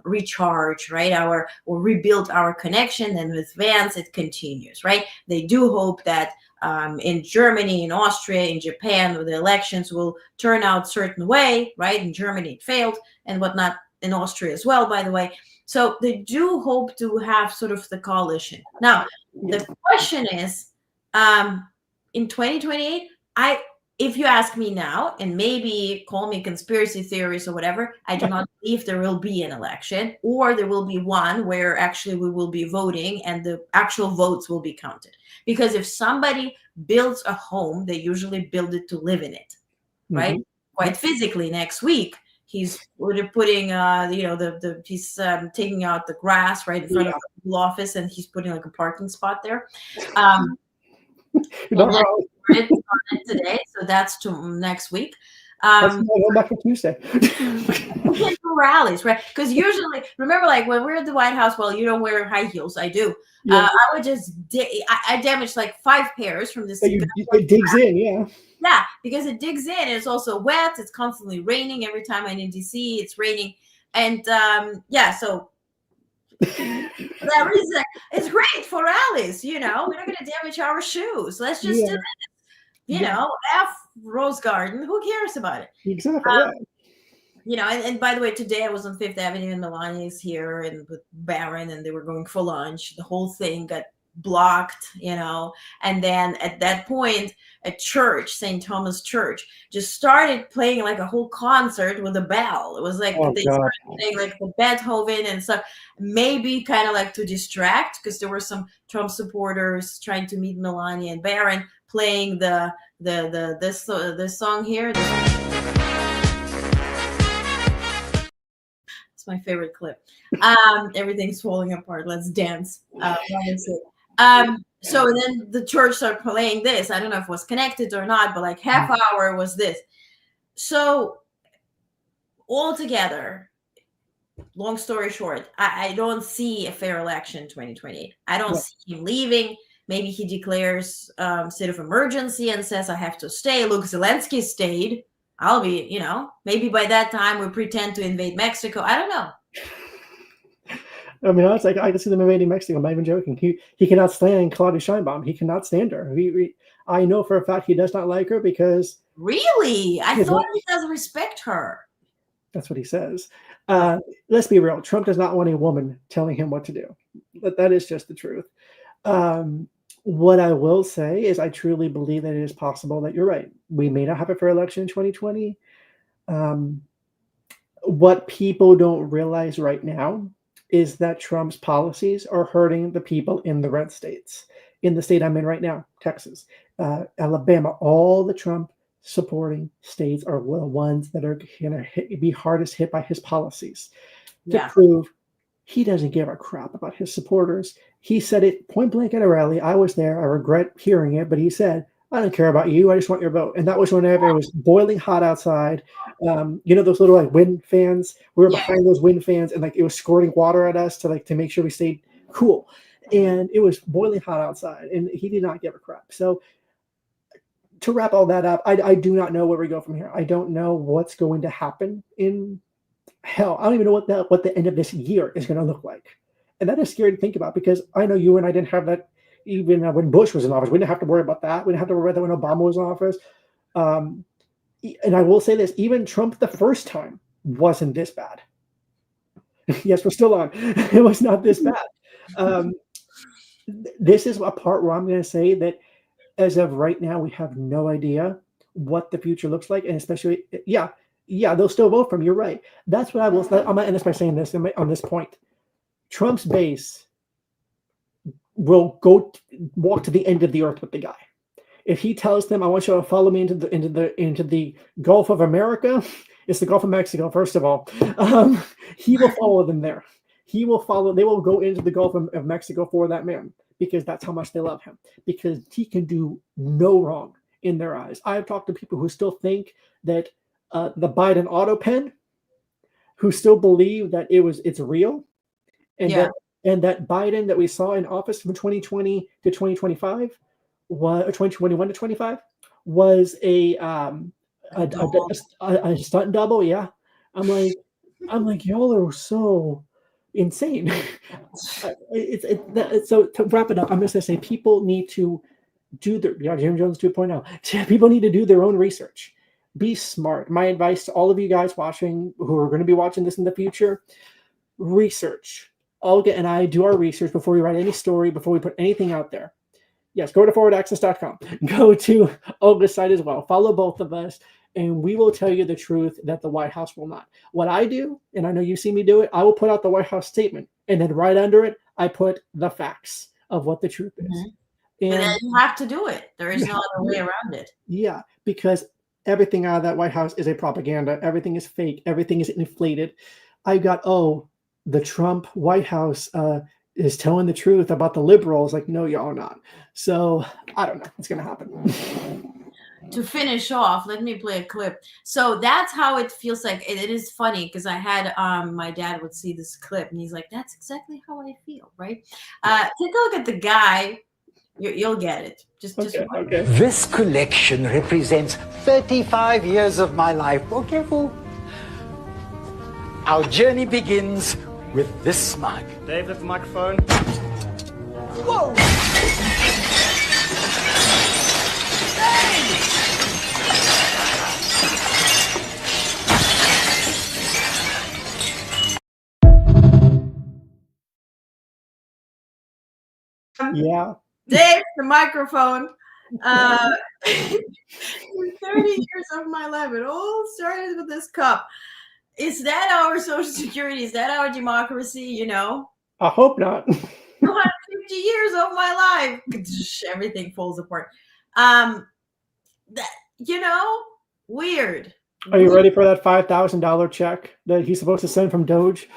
recharge, right, or rebuild our connection. And with Vance, it continues, right? They do hope that in Germany, in Austria, in Japan, the elections will turn out certain way, right? In Germany, it failed and whatnot, in Austria as well, by the way. So they do hope to have sort of the coalition. Now, the question is, in 2028, if you ask me now, and maybe call me conspiracy theories or whatever, I do not believe there will be an election, or there will be one where actually we will be voting and the actual votes will be counted. Because if somebody builds a home, they usually build it to live in it, right? Quite physically. Next week, he's putting, he's taking out the grass right in front of the office, and he's putting like a parking spot there. Today, so that's to next week. That's back for Tuesday. We can't do rallies, right? Because usually, remember, like when we're at the White House, well, you don't wear high heels. I do. I would just I damaged like 5 pairs from this. It digs in, Yeah, because it digs in. It's also wet. It's constantly raining. Every time I'm in DC, it's raining, and so. That reason, it's great for rallies. We're not going to damage our shoes. Let's just do this. F Rose Garden. Who cares about it? Exactly. And by the way, today I was on 5th Avenue and Melania's here and with Barron, and they were going for lunch. The whole thing got blocked, and then at that point, a church, St. Thomas Church, just started playing like a whole concert with a bell. It was like they started playing like the Beethoven and stuff, maybe kind of like to distract, because there were some Trump supporters trying to meet Melania and Barron playing this song here. It's my favorite clip. Everything's falling apart. Let's dance. So then the church started playing this. I don't know if it was connected or not, but like half hour was this. So altogether, long story short, I don't see a fair election in 2028. I don't see him leaving. Maybe he declares state of emergency and says, I have to stay. Look, Zelensky stayed. I'll be, maybe by that time we pretend to invade Mexico. I don't know. I mean, it's like I can see them invading Mexico. I'm not even joking. He cannot stand Claudia Sheinbaum. He cannot stand her. I know for a fact he does not like her because. Really? I thought he doesn't respect her. That's what he says. Let's be real. Trump does not want a woman telling him what to do. That is just the truth. What I will say is I truly believe that it is possible that you're right. We may not have a fair election in 2020. What people don't realize right now is that Trump's policies are hurting the people in the red states. In the state I'm in right now, Texas, Alabama, all the Trump supporting states are the ones that are going to be hardest hit by his policies. To prove He doesn't give a crap about his supporters. He said it point blank at a rally. I was there. I regret hearing it, but he said, I don't care about you. I just want your vote. And that was whenever it was boiling hot outside. You know, those little like wind fans? We were behind those wind fans and like it was squirting water at us to make sure we stayed cool. And it was boiling hot outside and he did not give a crap. So to wrap all that up, I do not know where we go from here. I don't know what's going to happen in hell. I don't even know what the end of this year is going to look like. And that is scary to think about because I know you and I didn't have that even when Bush was in office. We didn't have to worry about that. We didn't have to worry about that when Obama was in office. And I will say this, even Trump the first time wasn't this bad. Yes, we're still on. It was not this bad. This is a part where I'm going to say that as of right now, we have no idea what the future looks like. And especially, they'll still vote for him. You're right. That's what I will. I'm going to end this by saying this on this point. Trump's base will walk to the end of the earth with the guy. If he tells them, I want you to follow me into the Gulf of America, it's the Gulf of Mexico, first of all. He will follow them there. They will go into the Gulf of Mexico for that man because that's how much they love him, because he can do no wrong in their eyes. I have talked to people who still think that the Biden auto pen, who still believe that it's real, and that Biden that we saw in office from 2020 to 2025, 2021 to 25, was a stunt double. Yeah, I'm like y'all are so insane. So to wrap it up, I'm just gonna say people need to do their Jim Jones 2.0. People need to do their own research. Be smart. My advice to all of you guys watching who are going to be watching this in the future: research. Olga and I do our research before we write any story, before we put anything out there. Yes, go to forwardaccess.com. Go to Olga's site as well. Follow both of us, and we will tell you the truth that the White House will not. What I do, and I know you see me do it, I will put out the White House statement, and then right under it, I put the facts of what the truth is. Mm-hmm. And then you have to do it. There is no other way around it. Yeah, because everything out of that White House is a propaganda. Everything is fake. Everything is inflated. I got, the Trump White House is telling the truth about the liberals. Like, no, y'all are not. So I don't know what's going to happen. To finish off, let me play a clip. So that's how it feels like. It is funny because I had my dad would see this clip and he's like, that's exactly how I feel, right? Take a look at the guy. You'll get it. Just okay. This collection represents 35 years of my life. Oh, careful. Our journey begins with this mug. Dave, lift the microphone. Whoa! Yeah. Dave, the microphone. 30 years of my life. It all started with this cup. Is that our Social Security? Is that our democracy? You know? I hope not. 250 years of my life. Everything falls apart. Weird. Are you ready for that $5,000 check that he's supposed to send from Doge?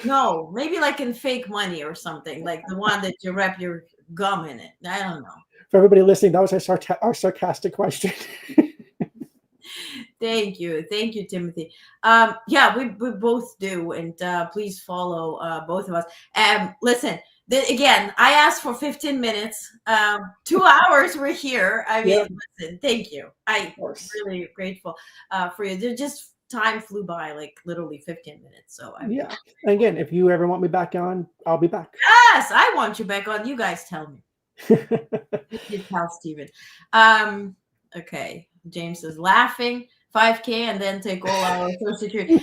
No, maybe like in fake money or something, like the one that you wrap your gum in it. I don't know. For everybody listening, that was our sarcastic question. Thank you, Timothy. We both do, and please follow both of us. Listen, again, I asked for 15 minutes. 2 hours we're here. I mean, listen, thank you. I'm really grateful for you. Time flew by, like literally 15 minutes. So Again, if you ever want me back on, I'll be back. Yes, I want you back on. You guys tell me. You tell Steven. Okay. James is laughing. 5K and then take all our Social Security.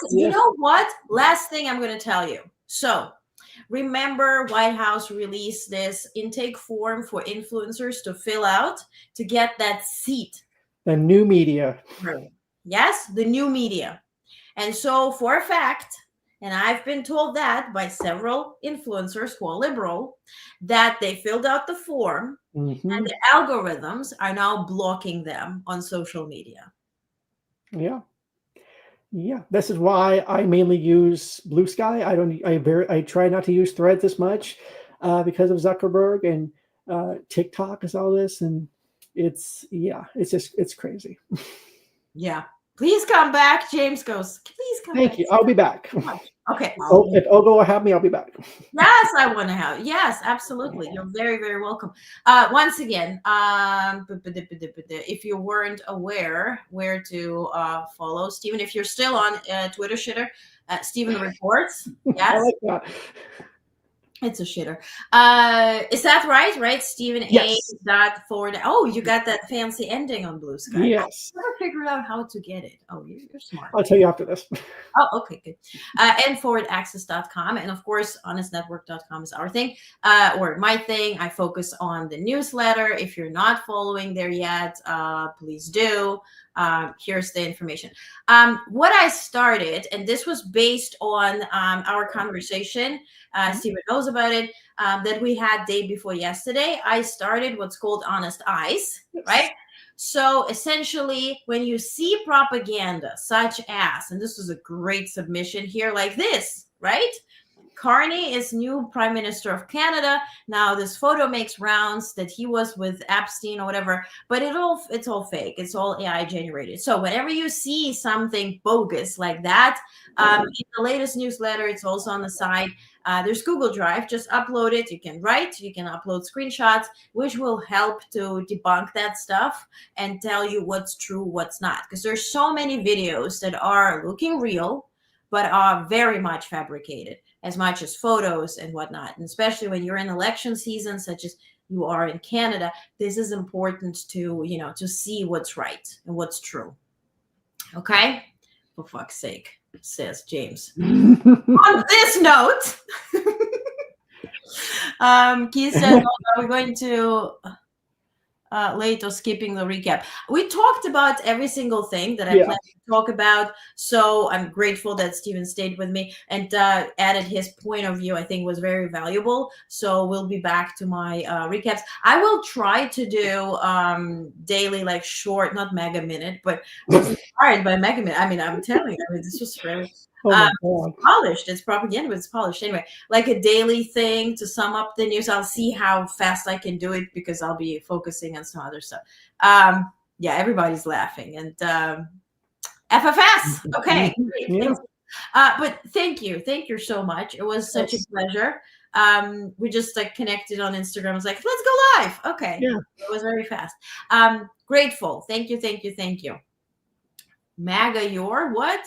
You know what? Last thing I'm going to tell you. So remember, White House released this intake form for influencers to fill out to get that seat. The new media. Yes, the new media. And so for a fact, and I've been told that by several influencers who are liberal, that they filled out the form and the algorithms are now blocking them on social media. Yeah. Yeah, this is why I mainly use Blue Sky. I try not to use Threads as much because of Zuckerberg, and TikTok is all this, and it's crazy. Yeah. Please come back. James goes, please come back. Thank you. I'll be back. Okay. If Olga will have me, I'll be back. Yes, I want to have. Yes, absolutely. You're very, very welcome. Once again, if you weren't aware where to follow Stephen, if you're still on Twitter shitter, Stephen Reports. Yes. I like that. It's a shitter. Is that right? Right? Stephen Yes. A.FWRD. Oh, you got that fancy ending on Blue Sky. Yes. I never figured out how to get it. Oh, you're smart. I'll tell you after this. Oh, okay, good. And forwardaccess.com. And of course, honestnetwork.com is our thing, or my thing. I focus on the newsletter. If you're not following there yet, please do. Here's the information. What I started, and this was based on our conversation, Stephen knows about it, that we had day before yesterday. I started what's called Honest Eyes, right? So essentially, when you see propaganda such as, and this was a great submission here, like this, right? Carney is new Prime Minister of Canada. Now this photo makes rounds that he was with Epstein or whatever, but it's all fake. It's all AI generated. So whenever you see something bogus like that, in the latest newsletter, it's also on the side. There's Google Drive. Just upload it. You can write. You can upload screenshots, which will help to debunk that stuff and tell you what's true, what's not. Because there's so many videos that are looking real, but are very much fabricated, as much as photos and whatnot. And especially when you're in election season, such as you are in Canada, this is important to, to see what's right and what's true. Okay? For fuck's sake, says James. On this note, Keith said, we're going to late or skipping the recap. We talked about every single thing that I planned to talk about. So I'm grateful that Stephen stayed with me and added his point of view. I think was very valuable. So we'll be back to my recaps. I will try to do daily, like short, not mega minute, but I was inspired by mega minute. I mean, I'm telling you, this was very it's polished. It's propaganda, but it's polished anyway. Like a daily thing to sum up the news. I'll see how fast I can do it because I'll be focusing on some other stuff. Yeah, everybody's laughing and FFS. Okay, great. Yeah. But thank you so much. It was such a pleasure. We just connected on Instagram. I was like, let's go live. Okay, yeah. It was very fast. Grateful. Thank you. MAGA, your what?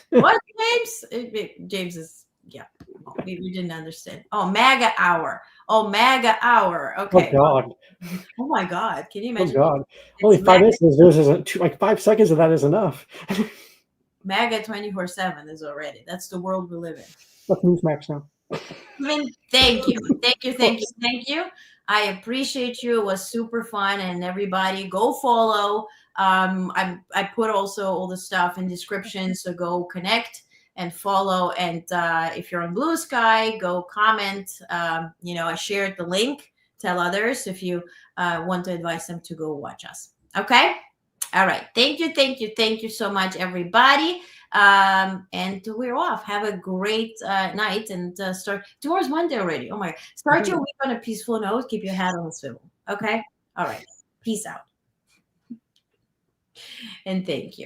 What, James? James is, we didn't understand. Oh, MAGA hour. Okay. Oh, God. Oh, my God. Can you imagine? Oh, God. Only 5 minutes of this isn't, like 5 seconds of that is enough. MAGA 24/7 is already. That's the world we live in. Let's Newsmax now. Thank you. I appreciate you. It was super fun, and everybody go follow. I put also all the stuff in description, so go connect and follow. And if you're on Blue Sky, go comment. I shared the link. Tell others if you want to advise them to go watch us. Okay. All right. Thank you so much, everybody. And we're off. Have a great night and start. Tomorrow's Monday already. Oh my God. Start your week on a peaceful note. Keep your head on a swivel. Okay. All right. Peace out. And thank you.